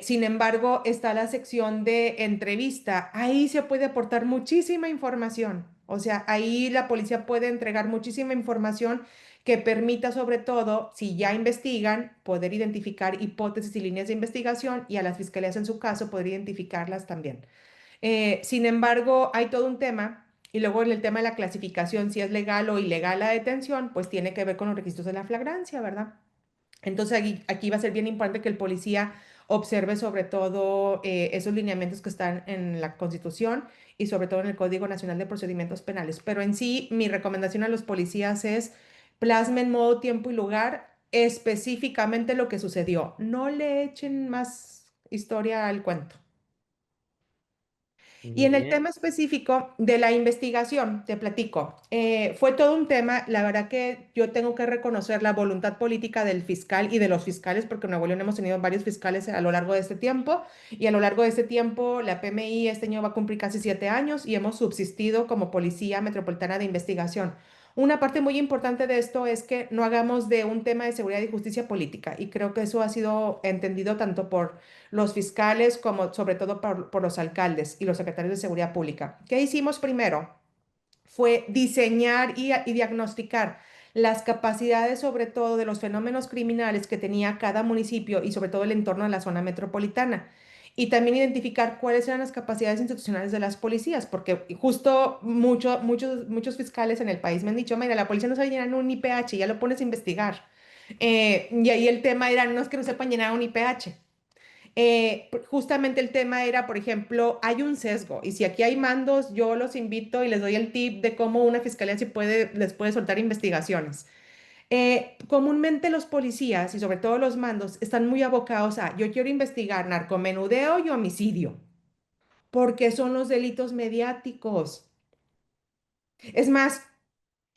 Sin embargo, está la sección de entrevista. Ahí se puede aportar muchísima información. O sea, ahí la policía puede entregar muchísima información que permita, sobre todo, si ya investigan, poder identificar hipótesis y líneas de investigación y a las fiscalías en su caso poder identificarlas también. Sin embargo, hay todo un tema. Y luego en el tema de la clasificación, si es legal o ilegal la detención, pues tiene que ver con los registros de la flagrancia, ¿verdad? Entonces aquí va a ser bien importante que el policía observe sobre todo esos lineamientos que están en la Constitución y sobre todo en el Código Nacional de Procedimientos Penales. Pero en sí, mi recomendación a los policías es plasmen modo, tiempo y lugar específicamente lo que sucedió. No le echen más historia al cuento. Y Muy en el bien. tema específico de la investigación, te platico, fue todo un tema, la verdad que yo tengo que reconocer la voluntad política del fiscal y de los fiscales, porque en Nuevo León hemos tenido varios fiscales a lo largo de este tiempo, y a lo largo de este tiempo la PMI este año va a cumplir casi 7 años y hemos subsistido como Policía Metropolitana de Investigación. Una parte muy importante de esto es que no hagamos de un tema de seguridad y justicia política, y creo que eso ha sido entendido tanto por los fiscales como sobre todo por los alcaldes y los secretarios de seguridad pública. ¿Qué hicimos primero? Fue diseñar y diagnosticar las capacidades, sobre todo de los fenómenos criminales que tenía cada municipio y sobre todo el entorno de la zona metropolitana. Y también identificar cuáles eran las capacidades institucionales de las policías, porque justo muchos fiscales en el país me han dicho, mira, la policía no sabe llenar un IPH, ya lo pones a investigar. Y ahí el tema era, no es que no sepan llenar un IPH. Justamente el tema era, por ejemplo, hay un sesgo y si aquí hay mandos, yo los invito y les doy el tip de cómo una fiscalía les puede soltar investigaciones. Comúnmente los policías y sobre todo los mandos están muy abocados a, yo quiero investigar narcomenudeo y homicidio, porque son los delitos mediáticos. Es más,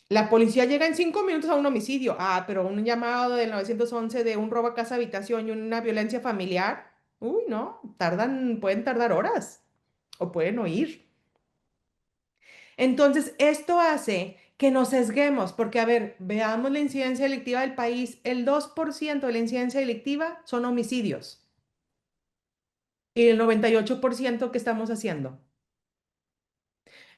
la policía llega en 5 minutos a un homicidio. Ah, pero un llamado del 911 de un robo a casa habitación y una violencia familiar. Uy, no, pueden tardar horas o pueden oír. Entonces, esto hace que nos sesguemos, porque, a ver, veamos la incidencia delictiva del país. El 2% de la incidencia delictiva son homicidios. Y el 98% ¿qué estamos haciendo?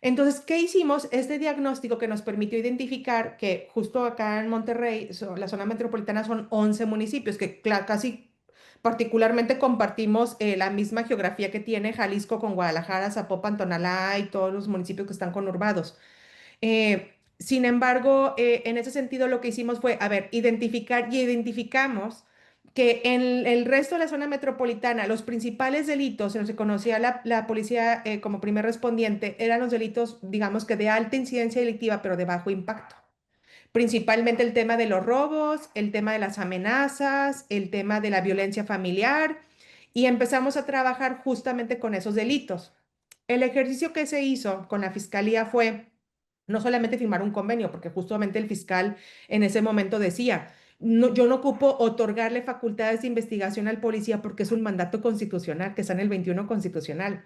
Entonces, ¿qué hicimos? Este diagnóstico que nos permitió identificar que justo acá en Monterrey, la zona metropolitana, son 11 municipios que casi particularmente compartimos la misma geografía que tiene Jalisco con Guadalajara, Zapopan, Tonalá y todos los municipios que están conurbados. Sin embargo, en ese sentido lo que hicimos fue, a ver, identificamos que en el resto de la zona metropolitana los principales delitos en los que conocía la policía como primer respondiente eran los delitos, digamos que de alta incidencia delictiva, pero de bajo impacto. Principalmente el tema de los robos, el tema de las amenazas, el tema de la violencia familiar, y empezamos a trabajar justamente con esos delitos. El ejercicio que se hizo con la fiscalía fue no solamente firmar un convenio, porque justamente el fiscal en ese momento decía, no, yo no ocupo otorgarle facultades de investigación al policía porque es un mandato constitucional que está en el 21 constitucional.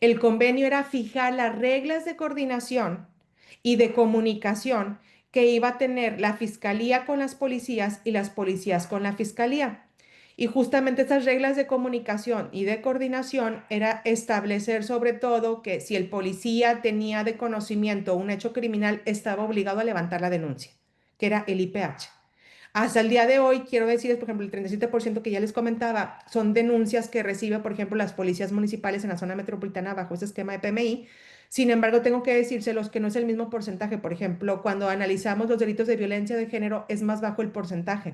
El convenio era fijar las reglas de coordinación y de comunicación que iba a tener la fiscalía con las policías y las policías con la fiscalía. Y justamente estas reglas de comunicación y de coordinación era establecer sobre todo que si el policía tenía de conocimiento un hecho criminal, estaba obligado a levantar la denuncia, que era el IPH. Hasta el día de hoy, quiero decirles, por ejemplo, el 37% que ya les comentaba son denuncias que recibe, por ejemplo, las policías municipales en la zona metropolitana bajo ese esquema de PMI. Sin embargo, tengo que decírselos que no es el mismo porcentaje. Por ejemplo, cuando analizamos los delitos de violencia de género, es más bajo el porcentaje.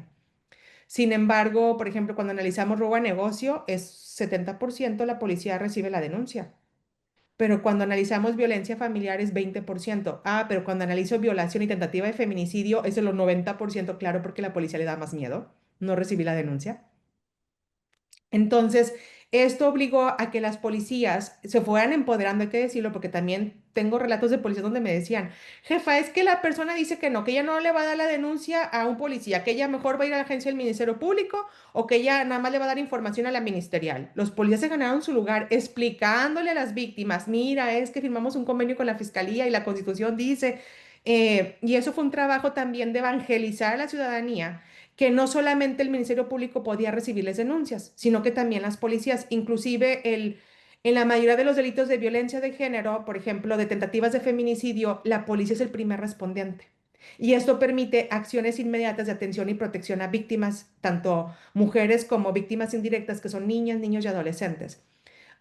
Sin embargo, por ejemplo, cuando analizamos robo a negocio, es 70% la policía recibe la denuncia. Pero cuando analizamos violencia familiar es 20%. Ah, pero cuando analizo violación y tentativa de feminicidio es de los 90%, claro, porque la policía le da más miedo. No recibí la denuncia. Entonces, esto obligó a que las policías se fueran empoderando, hay que decirlo, porque también tengo relatos de policías donde me decían, jefa, es que la persona dice que no, que ella no le va a dar la denuncia a un policía, que ella mejor va a ir a la agencia del Ministerio Público o que ella nada más le va a dar información a la ministerial. Los policías se ganaron su lugar explicándole a las víctimas, mira, es que firmamos un convenio con la fiscalía y la Constitución dice, y eso fue un trabajo también de evangelizar a la ciudadanía que no solamente el Ministerio Público podía recibirles denuncias, sino que también las policías, inclusive en la mayoría de los delitos de violencia de género, por ejemplo, de tentativas de feminicidio, la policía es el primer respondiente. Y esto permite acciones inmediatas de atención y protección a víctimas, tanto mujeres como víctimas indirectas, que son niñas, niños y adolescentes.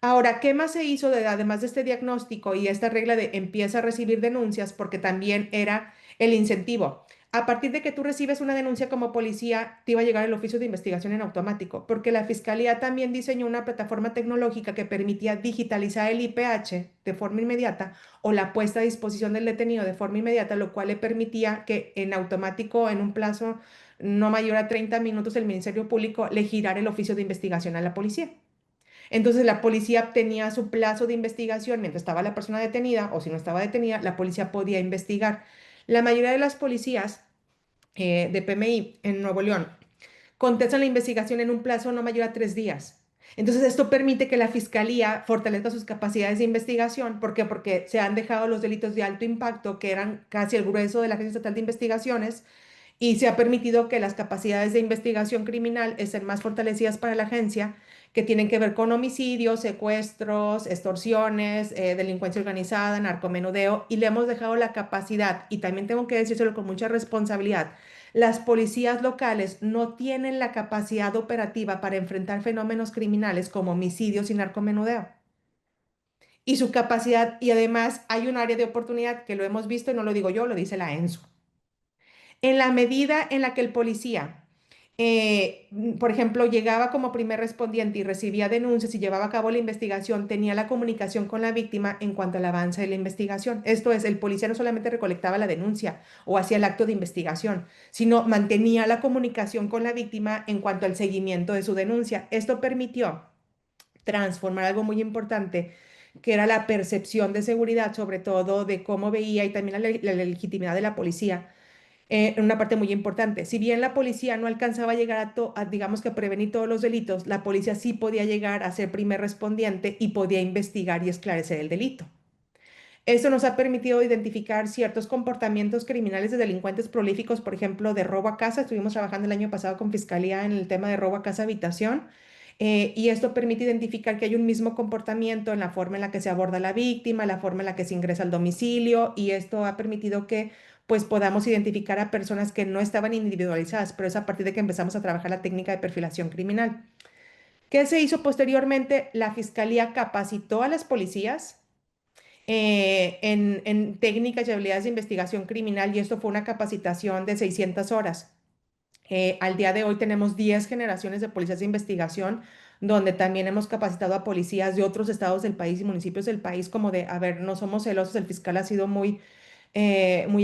Ahora, ¿qué más se hizo además de este diagnóstico y esta regla de empieza a recibir denuncias? Porque también era el incentivo. A partir de que tú recibes una denuncia como policía, te iba a llegar el oficio de investigación en automático, porque la fiscalía también diseñó una plataforma tecnológica que permitía digitalizar el IPH de forma inmediata o la puesta a disposición del detenido de forma inmediata, lo cual le permitía que en automático, en un plazo no mayor a 30 minutos, el Ministerio Público le girara el oficio de investigación a la policía. Entonces la policía tenía su plazo de investigación mientras estaba la persona detenida o si no estaba detenida, la policía podía investigar. La mayoría de las policías de PMI en Nuevo León contestan la investigación en un plazo no mayor a 3 días. Entonces, esto permite que la fiscalía fortalezca sus capacidades de investigación. ¿Por qué? Porque se han dejado los delitos de alto impacto, que eran casi el grueso de la Agencia Estatal de Investigaciones, y se ha permitido que las capacidades de investigación criminal estén más fortalecidas para la agencia, que tienen que ver con homicidios, secuestros, extorsiones, delincuencia organizada, narcomenudeo, y le hemos dejado la capacidad, y también tengo que decírselo con mucha responsabilidad, las policías locales no tienen la capacidad operativa para enfrentar fenómenos criminales como homicidios y narcomenudeo. Y su capacidad, y además hay un área de oportunidad que lo hemos visto y no lo digo yo, lo dice la ENSO. En la medida en la que el policía, por ejemplo, llegaba como primer respondiente y recibía denuncias y llevaba a cabo la investigación, tenía la comunicación con la víctima en cuanto al avance de la investigación. Esto es, el policía no solamente recolectaba la denuncia o hacía el acto de investigación, sino mantenía la comunicación con la víctima en cuanto al seguimiento de su denuncia. Esto permitió transformar algo muy importante, que era la percepción de seguridad, sobre todo de cómo veía y también la legitimidad de la policía en una parte muy importante. Si bien la policía no alcanzaba a llegar digamos que prevenir todos los delitos, la policía sí podía llegar a ser primer respondiente y podía investigar y esclarecer el delito. Esto nos ha permitido identificar ciertos comportamientos criminales de delincuentes prolíficos, por ejemplo, de robo a casa. Estuvimos trabajando el año pasado con Fiscalía en el tema de robo a casa habitación. Y esto permite identificar que hay un mismo comportamiento en la forma en la que se aborda a la víctima, la forma en la que se ingresa al domicilio, y esto ha permitido que pues podamos identificar a personas que no estaban individualizadas, pero es a partir de que empezamos a trabajar la técnica de perfilación criminal. ¿Qué se hizo posteriormente? La Fiscalía capacitó a las policías en técnicas y habilidades de investigación criminal, y esto fue una capacitación de 600 horas. Al día de hoy tenemos 10 generaciones de policías de investigación, donde también hemos capacitado a policías de otros estados del país y municipios del país, como de, a ver, no somos celosos, el fiscal ha sido muy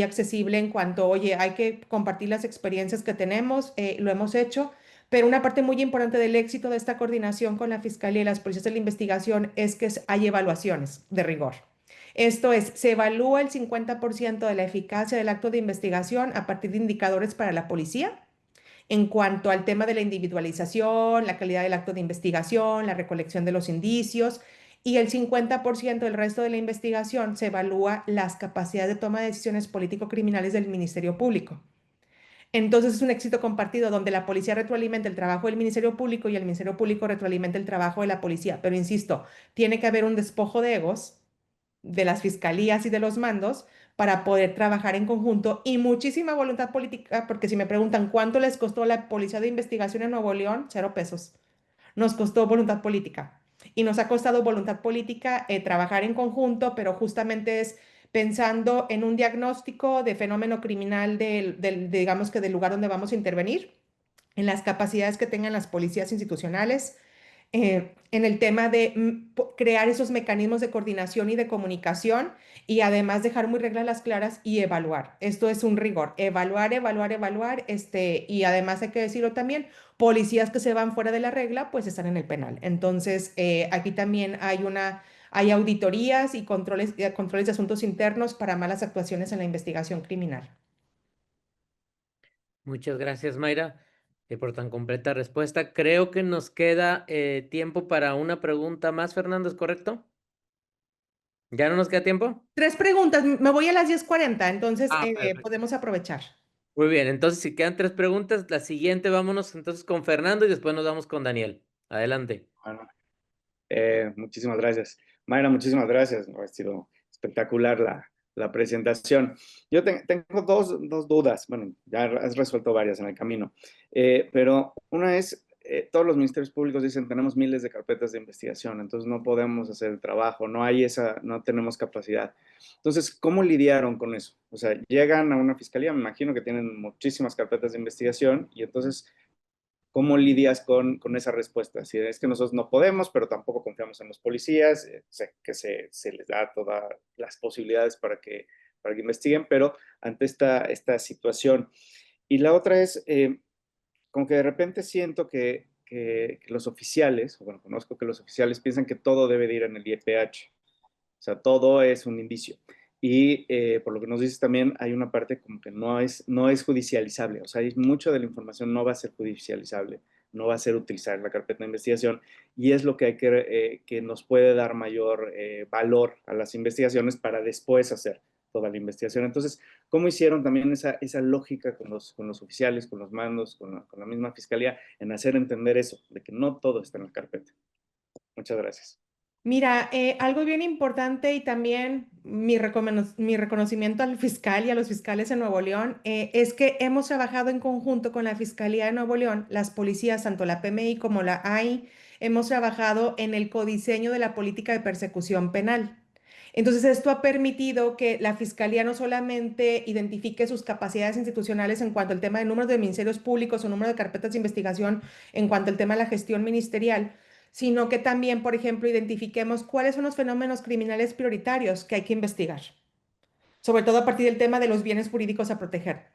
accesible en cuanto, oye, hay que compartir las experiencias que tenemos, lo hemos hecho. Pero una parte muy importante del éxito de esta coordinación con la Fiscalía y las policías de la investigación es que hay evaluaciones de rigor. Esto es, se evalúa el 50% de la eficacia del acto de investigación a partir de indicadores para la policía en cuanto al tema de la individualización, la calidad del acto de investigación, la recolección de los indicios, y el 50% del resto de la investigación se evalúa las capacidades de toma de decisiones político-criminales del Ministerio Público. Entonces es un éxito compartido donde la policía retroalimenta el trabajo del Ministerio Público y el Ministerio Público retroalimenta el trabajo de la policía. Pero insisto, tiene que haber un despojo de egos de las fiscalías y de los mandos para poder trabajar en conjunto, y muchísima voluntad política, porque si me preguntan cuánto les costó la Policía de Investigación en Nuevo León, 0 pesos. Nos costó voluntad política, y nos ha costado voluntad política trabajar en conjunto, pero justamente es pensando en un diagnóstico de fenómeno criminal digamos que del lugar donde vamos a intervenir, en las capacidades que tengan las policías institucionales, en el tema de crear esos mecanismos de coordinación y de comunicación, y además dejar muy reglas las claras y evaluar. Esto es un rigor, evaluar, evaluar, evaluar, y además hay que decirlo también, policías que se van fuera de la regla, pues están en el penal. Entonces, aquí también hay auditorías y controles de asuntos internos para malas actuaciones en la investigación criminal. Muchas gracias, Mayra, por tan completa respuesta. Creo que nos queda tiempo para una pregunta más, Fernando, ¿es correcto? ¿Ya no nos queda tiempo? 3 preguntas, me voy a las 10:40, entonces Perfecto. podemos aprovechar. Muy bien, entonces si quedan 3 preguntas, la siguiente vámonos entonces con Fernando y después nos vamos con Daniel. Adelante. Bueno, muchísimas gracias. Mayra, muchísimas gracias. Ha sido espectacular la presentación. Yo tengo dos dudas. Bueno, ya has resuelto varias en el camino. Pero una es, todos los ministerios públicos dicen tenemos miles de carpetas de investigación, entonces no podemos hacer el trabajo, no tenemos capacidad. Entonces, ¿cómo lidiaron con eso? O sea, llegan a una fiscalía, me imagino que tienen muchísimas carpetas de investigación, y entonces, ¿cómo lidias con esa respuesta? Si es que nosotros no podemos, pero tampoco confiamos en los policías, que se les da todas las posibilidades para que investiguen, pero ante esta situación. Y la otra es, como que de repente siento que los oficiales, o bueno, conozco que los oficiales piensan que todo debe de ir en el IPH. O sea, todo es un indicio. Y por lo que nos dices también, hay una parte como que no es judicializable. O sea, hay mucho de la información no va a ser judicializable. no va a ser utilizar la carpeta de investigación, y es lo que que nos puede dar mayor valor a las investigaciones para después hacer toda la investigación. Entonces, ¿cómo hicieron también esa lógica con los oficiales, con los mandos, con la misma fiscalía, en hacer entender eso, de que no todo está en la carpeta? Muchas gracias. Mira, algo bien importante y también mi reconocimiento al fiscal y a los fiscales en Nuevo León es que hemos trabajado en conjunto con la Fiscalía de Nuevo León, las policías, tanto la PMI como la AI, hemos trabajado en el codiseño de la política de persecución penal. Entonces, esto ha permitido que la Fiscalía no solamente identifique sus capacidades institucionales en cuanto al tema de número de ministerios públicos o número de carpetas de investigación en cuanto al tema de la gestión ministerial, sino que también, por ejemplo, identifiquemos cuáles son los fenómenos criminales prioritarios que hay que investigar, sobre todo a partir del tema de los bienes jurídicos a proteger.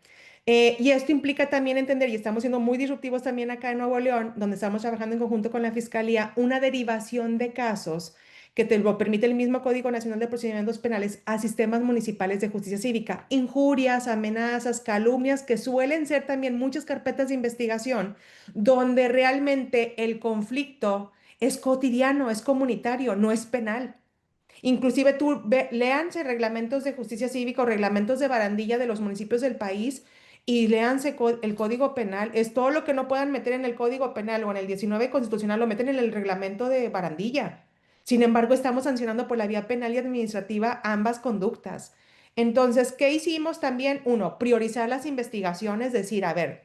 Y esto implica también entender, y estamos siendo muy disruptivos también acá en Nuevo León, donde estamos trabajando en conjunto con la Fiscalía, una derivación de casos que te lo permite el mismo Código Nacional de Procedimientos Penales a sistemas municipales de justicia cívica. Injurias, amenazas, calumnias, que suelen ser también muchas carpetas de investigación, donde realmente el conflicto es cotidiano, es comunitario, no es penal. Inclusive léanse reglamentos de justicia cívica o reglamentos de barandilla de los municipios del país y léanse el Código Penal. Es todo lo que no puedan meter en el Código Penal o en el 19 constitucional, lo meten en el reglamento de barandilla. Sin embargo, estamos sancionando por la vía penal y administrativa ambas conductas. Entonces, ¿qué hicimos también? Uno, priorizar las investigaciones, decir, a ver,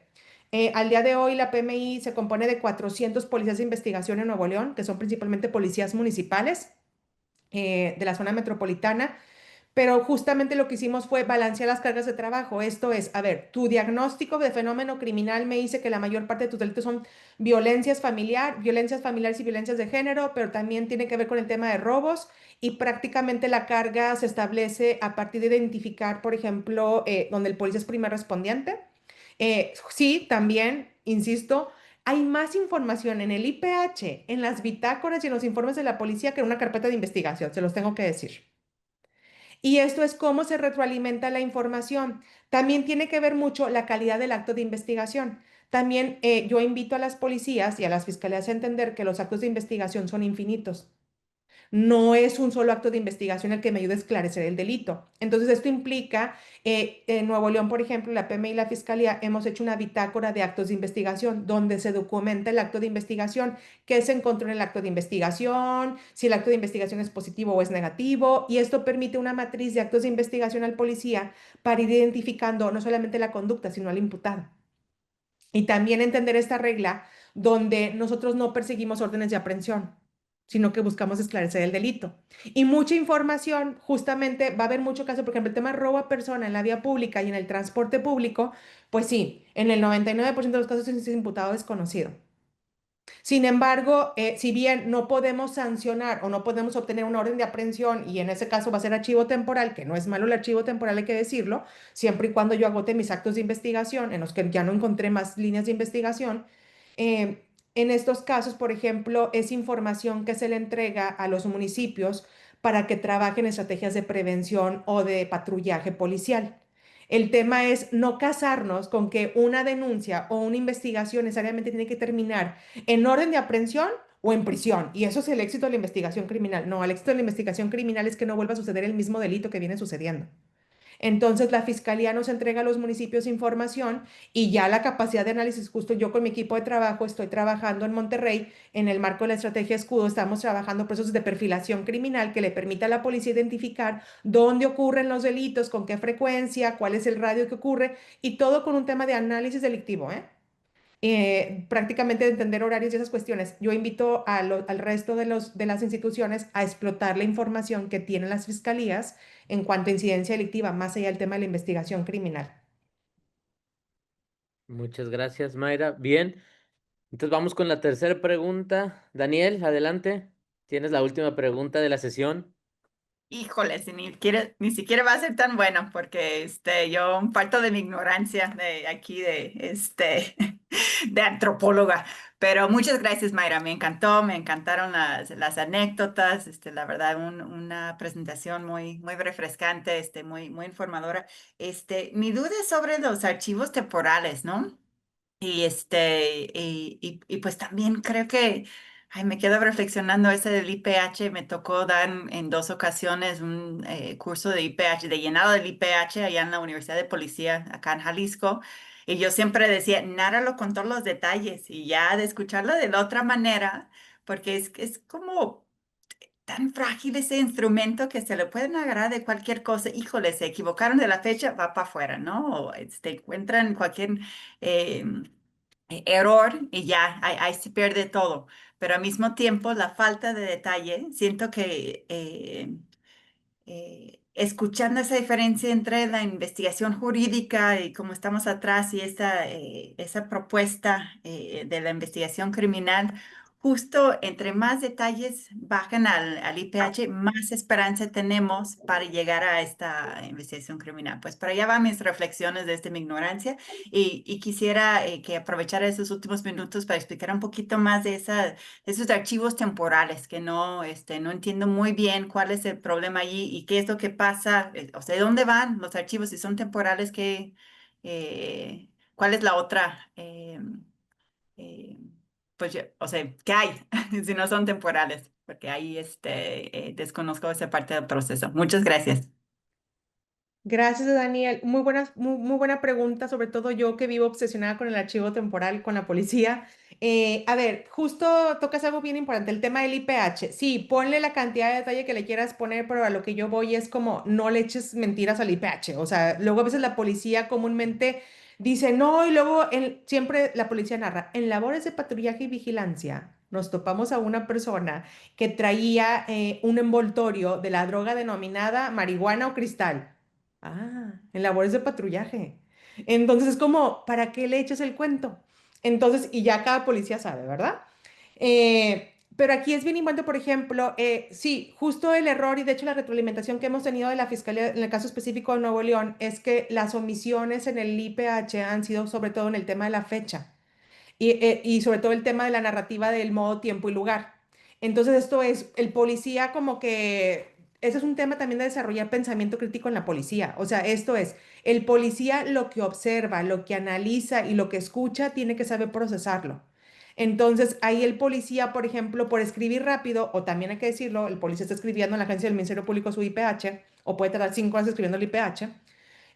al día de hoy la PMI se compone de 400 policías de investigación en Nuevo León, que son principalmente policías municipales de la zona metropolitana, pero justamente lo que hicimos fue balancear las cargas de trabajo. Esto es, a ver, tu diagnóstico de fenómeno criminal me dice que la mayor parte de tus delitos son violencias familiares y violencias de género, pero también tiene que ver con el tema de robos y prácticamente la carga se establece a partir de identificar, por ejemplo, donde el policía es primer respondiente. Sí, también, insisto, hay más información en el IPH, en las bitácoras y en los informes de la policía que en una carpeta de investigación, se los tengo que decir. Y esto es cómo se retroalimenta la información. También tiene que ver mucho la calidad del acto de investigación. También yo invito a las policías y a las fiscalías a entender que los actos de investigación son infinitos. No es un solo acto de investigación el que me ayude a esclarecer el delito. Entonces, esto implica, en Nuevo León, por ejemplo, la PMI y la Fiscalía hemos hecho una bitácora de actos de investigación donde se documenta el acto de investigación, qué se encontró en el acto de investigación, si el acto de investigación es positivo o es negativo, y esto permite una matriz de actos de investigación al policía para ir identificando no solamente la conducta, sino al imputado. Y también entender esta regla donde nosotros no perseguimos órdenes de aprehensión, sino que buscamos esclarecer el delito. Y mucha información, justamente va a haber mucho caso, por ejemplo, el tema de robo a persona en la vía pública y en el transporte público, pues sí, en el 99% de los casos es imputado desconocido. Sin embargo, si bien no podemos sancionar o no podemos obtener una orden de aprehensión y en ese caso va a ser archivo temporal, que no es malo el archivo temporal, hay que decirlo, siempre y cuando yo agote mis actos de investigación en los que ya no encontré más líneas de investigación, en estos casos, por ejemplo, es información que se le entrega a los municipios para que trabajen estrategias de prevención o de patrullaje policial. El tema es no casarnos con que una denuncia o una investigación necesariamente tiene que terminar en orden de aprehensión o en prisión. Y eso es el éxito de la investigación criminal. No, el éxito de la investigación criminal es que no vuelva a suceder el mismo delito que viene sucediendo. Entonces, la fiscalía nos entrega a los municipios información y ya la capacidad de análisis, justo yo con mi equipo de trabajo estoy trabajando en Monterrey en el marco de la estrategia Escudo, estamos trabajando procesos de perfilación criminal que le permita a la policía identificar dónde ocurren los delitos, con qué frecuencia, cuál es el radio que ocurre y todo con un tema de análisis delictivo, ¿eh? Prácticamente de entender horarios y esas cuestiones. Yo invito al resto de las instituciones a explotar la información que tienen las fiscalías en cuanto a incidencia delictiva, más allá del tema de la investigación criminal. Muchas gracias, Mayra. Bien, entonces vamos con la tercera pregunta. Daniel, adelante. Tienes la última pregunta de la sesión. Híjole, si ni siquiera va a ser tan bueno, porque yo parto de mi ignorancia de aquí de antropóloga. Pero muchas gracias, Mayra. Me encantó, me encantaron las anécdotas. La verdad, una presentación muy refrescante, muy informadora. Mi duda es sobre los archivos temporales, ¿no? y pues también creo que, ay, me quedo reflexionando ese del IPH, me tocó dar en 2 ocasiones un curso de IPH, de llenado del IPH allá en la Universidad de Policía, acá en Jalisco, y yo siempre decía, nárralo con todos los detalles, y ya de escucharlo de la otra manera, porque es como tan frágil ese instrumento que se le pueden agarrar de cualquier cosa. Híjole, se equivocaron de la fecha, va para afuera, ¿no? O encuentran cualquier eh, error y ya, ahí se pierde todo. Pero al mismo tiempo, la falta de detalle, siento que escuchando esa diferencia entre la investigación jurídica y cómo estamos atrás y esa propuesta de la investigación criminal, justo entre más detalles bajan al IPH, más esperanza tenemos para llegar a esta investigación criminal. Pues para allá van mis reflexiones desde mi ignorancia y quisiera que aprovechara esos últimos minutos para explicar un poquito más de esos archivos temporales que no entiendo muy bien cuál es el problema allí y qué es lo que pasa, o sea, ¿de dónde van los archivos? Si son temporales, ¿cuál es la otra? Eh, pues, o sea, ¿qué hay si no son temporales? Porque ahí desconozco esa parte del proceso. Muchas gracias. Gracias, Daniel. Muy buena pregunta, sobre todo yo que vivo obsesionada con el archivo temporal, con la policía. A ver, justo tocas algo bien importante, el tema del IPH. Sí, ponle la cantidad de detalle que le quieras poner, pero a lo que yo voy es como no le eches mentiras al IPH. O sea, luego a veces la policía comúnmente dice no, y luego siempre la policía narra, en labores de patrullaje y vigilancia. Nos topamos a una persona que traía un envoltorio de la droga denominada marihuana o cristal. En labores de patrullaje. Entonces es como, ¿para qué le echas el cuento? Entonces, y ya cada policía sabe, ¿verdad? Pero aquí es bien importante, por ejemplo, sí, justo el error y de hecho la retroalimentación que hemos tenido de la Fiscalía en el caso específico de Nuevo León es que las omisiones en el IPH han sido sobre todo en el tema de la fecha y sobre todo el tema de la narrativa del modo, tiempo y lugar. Entonces esto es, el policía como que, ese es un tema también de desarrollar pensamiento crítico en la policía. O sea, esto es, el policía lo que observa, lo que analiza y lo que escucha tiene que saber procesarlo. Entonces, ahí el policía, por ejemplo, por escribir rápido, o también hay que decirlo, el policía está escribiendo en la agencia del Ministerio Público su IPH, o puede tardar 5 años escribiendo el IPH,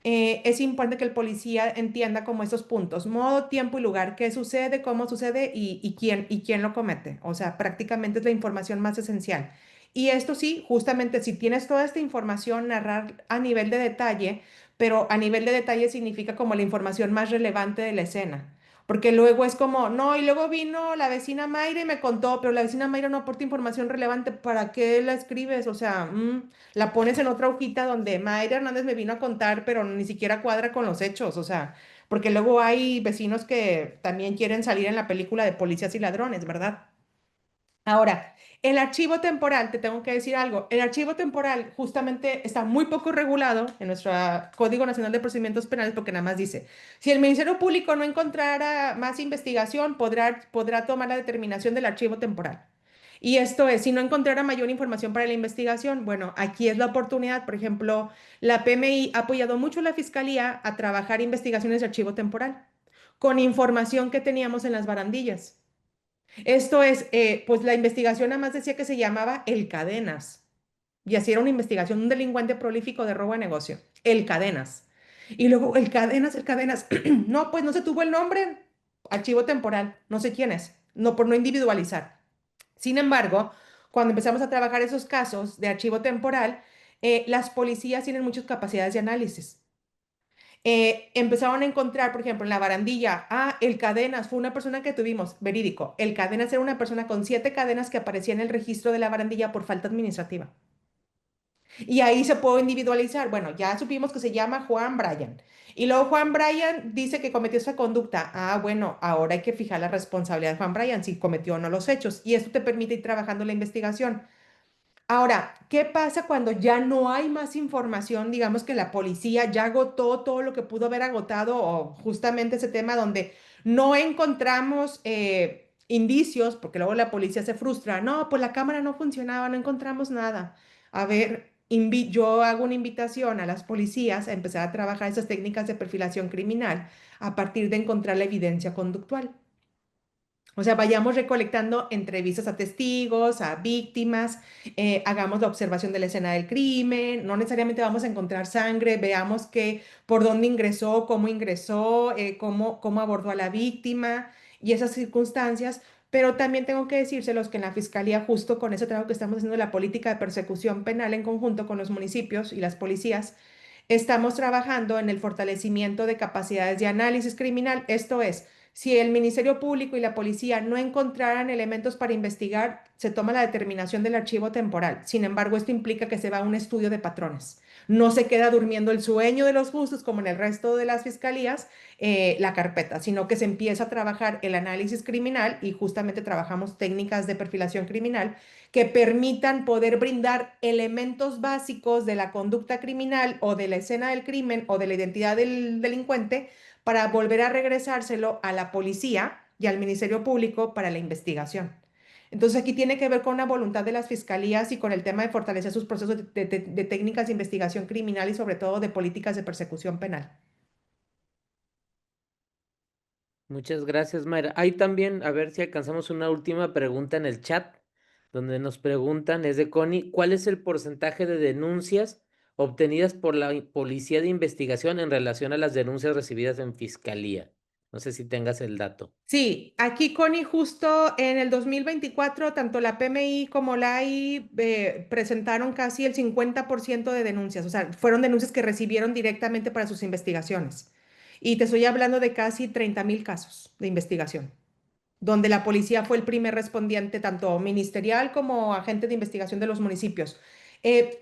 es importante que el policía entienda como estos puntos, modo, tiempo y lugar, qué sucede, cómo sucede y quién lo comete. O sea, prácticamente es la información más esencial. Y esto sí, justamente si tienes toda esta información, narrar a nivel de detalle, pero a nivel de detalle significa como la información más relevante de la escena. Porque luego es como, no, y luego vino la vecina Mayra y me contó, pero la vecina Mayra no aporta información relevante, ¿para qué la escribes? O sea, la pones en otra hojita donde Mayra Hernández me vino a contar, pero ni siquiera cuadra con los hechos, o sea, porque luego hay vecinos que también quieren salir en la película de policías y ladrones, ¿verdad? Ahora, el archivo temporal, te tengo que decir algo, el archivo temporal justamente está muy poco regulado en nuestro Código Nacional de Procedimientos Penales porque nada más dice, si el Ministerio Público no encontrara más investigación, podrá tomar la determinación del archivo temporal. Y esto es, si no encontrara mayor información para la investigación, bueno, aquí es la oportunidad. Por ejemplo, la PMI ha apoyado mucho a la Fiscalía a trabajar investigaciones de archivo temporal con información que teníamos en las barandillas. Esto es, pues la investigación nada más decía que se llamaba El Cadenas. Y así era una investigación, un delincuente prolífico de robo de negocio. El Cadenas. Y luego, el Cadenas. No, pues no se tuvo el nombre. Archivo temporal. No sé quién es. No, por no individualizar. Sin embargo, cuando empezamos a trabajar esos casos de archivo temporal, las policías tienen muchas capacidades de análisis. Empezaron a encontrar, por ejemplo, en la barandilla, el Cadenas fue una persona que tuvimos, verídico, el Cadenas era una persona con 7 cadenas que aparecía en el registro de la barandilla por falta administrativa. Y ahí se puede individualizar. Bueno, ya supimos que se llama Juan Bryan. Y luego Juan Bryan dice que cometió esa conducta. Bueno, ahora hay que fijar la responsabilidad de Juan Bryan, si cometió o no los hechos. Y esto te permite ir trabajando la investigación. Ahora, ¿qué pasa cuando ya no hay más información? Digamos que la policía ya agotó todo lo que pudo haber agotado o justamente ese tema donde no encontramos indicios, porque luego la policía se frustra. No, pues la cámara no funcionaba, no encontramos nada. A ver, yo hago una invitación a las policías a empezar a trabajar esas técnicas de perfilación criminal a partir de encontrar la evidencia conductual. O sea, vayamos recolectando entrevistas a testigos, a víctimas, hagamos la observación de la escena del crimen, no necesariamente vamos a encontrar sangre, veamos por dónde ingresó, cómo abordó a la víctima y esas circunstancias. Pero también tengo que decírselos que en la Fiscalía, justo con ese trabajo que estamos haciendo, la política de persecución penal en conjunto con los municipios y las policías, estamos trabajando en el fortalecimiento de capacidades de análisis criminal. Esto es, si el Ministerio Público y la policía no encontraran elementos para investigar, se toma la determinación del archivo temporal. Sin embargo, esto implica que se va a un estudio de patrones. No se queda durmiendo el sueño de los justos como en el resto de las fiscalías, la carpeta, sino que se empieza a trabajar el análisis criminal y justamente trabajamos técnicas de perfilación criminal que permitan poder brindar elementos básicos de la conducta criminal o de la escena del crimen o de la identidad del delincuente para volver a regresárselo a la policía y al Ministerio Público para la investigación. Entonces aquí tiene que ver con la voluntad de las fiscalías y con el tema de fortalecer sus procesos de técnicas de investigación criminal y sobre todo de políticas de persecución penal. Muchas gracias, Mayra. Hay también, a ver si alcanzamos una última pregunta en el chat, donde nos preguntan, es de Connie, ¿cuál es el porcentaje de denuncias obtenidas por la Policía de Investigación en relación a las denuncias recibidas en Fiscalía? No sé si tengas el dato. Sí, aquí Connie, justo en el 2024, tanto la PMI como la AI presentaron casi el 50% de denuncias, o sea, fueron denuncias que recibieron directamente para sus investigaciones. Y te estoy hablando de casi 30,000 casos de investigación, donde la policía fue el primer respondiente, tanto ministerial como agente de investigación de los municipios.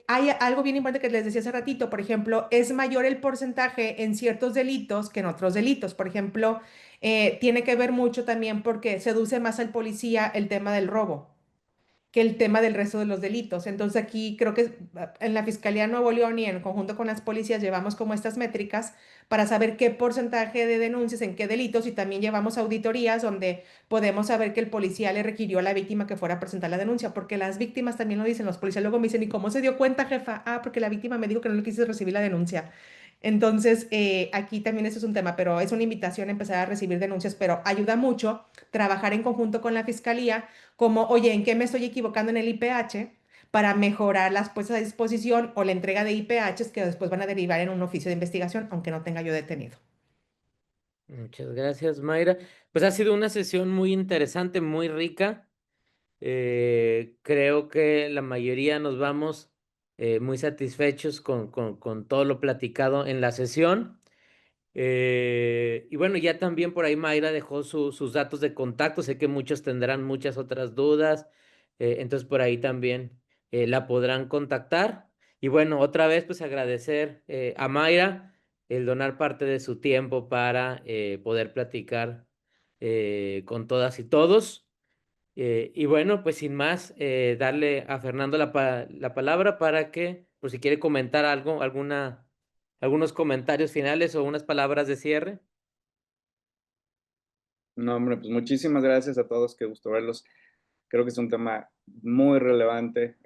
Hay algo bien importante que les decía hace ratito, por ejemplo, es mayor el porcentaje en ciertos delitos que en otros delitos. Por ejemplo, tiene que ver mucho también porque seduce más al policía el tema del robo que el tema del resto de los delitos. Entonces aquí creo que en la Fiscalía de Nuevo León y en conjunto con las policías llevamos como estas métricas para saber qué porcentaje de denuncias en qué delitos y también llevamos auditorías donde podemos saber que el policía le requirió a la víctima que fuera a presentar la denuncia, porque las víctimas también lo dicen, los policías luego me dicen, ¿y cómo se dio cuenta, jefa? Ah, porque la víctima me dijo que no le quise recibir la denuncia. Entonces, aquí también eso es un tema, pero es una invitación a empezar a recibir denuncias, pero ayuda mucho trabajar en conjunto con la Fiscalía como, oye, ¿en qué me estoy equivocando en el IPH? Para mejorar las puestas a disposición o la entrega de IPHs que después van a derivar en un oficio de investigación, aunque no tenga yo detenido. Muchas gracias, Mayra. Pues ha sido una sesión muy interesante, muy rica. Creo que la mayoría nos vamos muy satisfechos con todo lo platicado en la sesión. Y bueno, ya también por ahí Mayra dejó sus datos de contacto. Sé que muchos tendrán muchas otras dudas. Entonces por ahí también la podrán contactar. Y bueno, otra vez pues agradecer a Mayra el donar parte de su tiempo para poder platicar con todas y todos. Y bueno, pues sin más, darle a Fernando la palabra para que, por si quiere comentar algo, algunos comentarios finales o unas palabras de cierre. No, hombre, pues muchísimas gracias a todos, qué gusto verlos. Creo que es un tema muy relevante,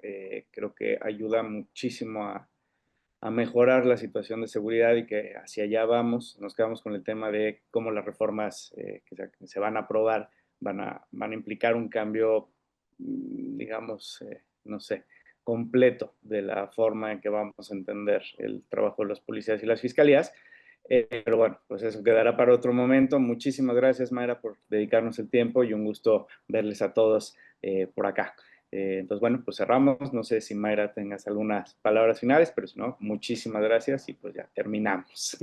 creo que ayuda muchísimo a mejorar la situación de seguridad y que hacia allá vamos. Nos quedamos con el tema de cómo las reformas que se van a aprobar van a implicar un cambio, digamos, no sé, completo de la forma en que vamos a entender el trabajo de los policías y las fiscalías. Pero bueno, pues eso quedará para otro momento. Muchísimas gracias, Mayra, por dedicarnos el tiempo y un gusto verles a todos por acá. Entonces, bueno, pues cerramos. No sé si Mayra tengas algunas palabras finales, pero si no, muchísimas gracias y pues ya terminamos.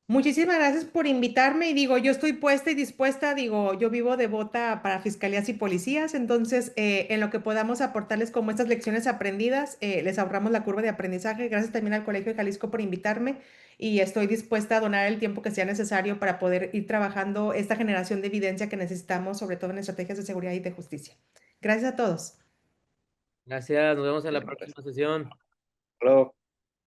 Muchísimas gracias por invitarme y digo, yo estoy puesta y dispuesta, digo, yo vivo devota para fiscalías y policías, entonces en lo que podamos aportarles como estas lecciones aprendidas, les ahorramos la curva de aprendizaje. Gracias también al Colegio de Jalisco por invitarme y estoy dispuesta a donar el tiempo que sea necesario para poder ir trabajando esta generación de evidencia que necesitamos, sobre todo en estrategias de seguridad y de justicia. Gracias a todos. Gracias, nos vemos en la próxima sesión. Hasta luego.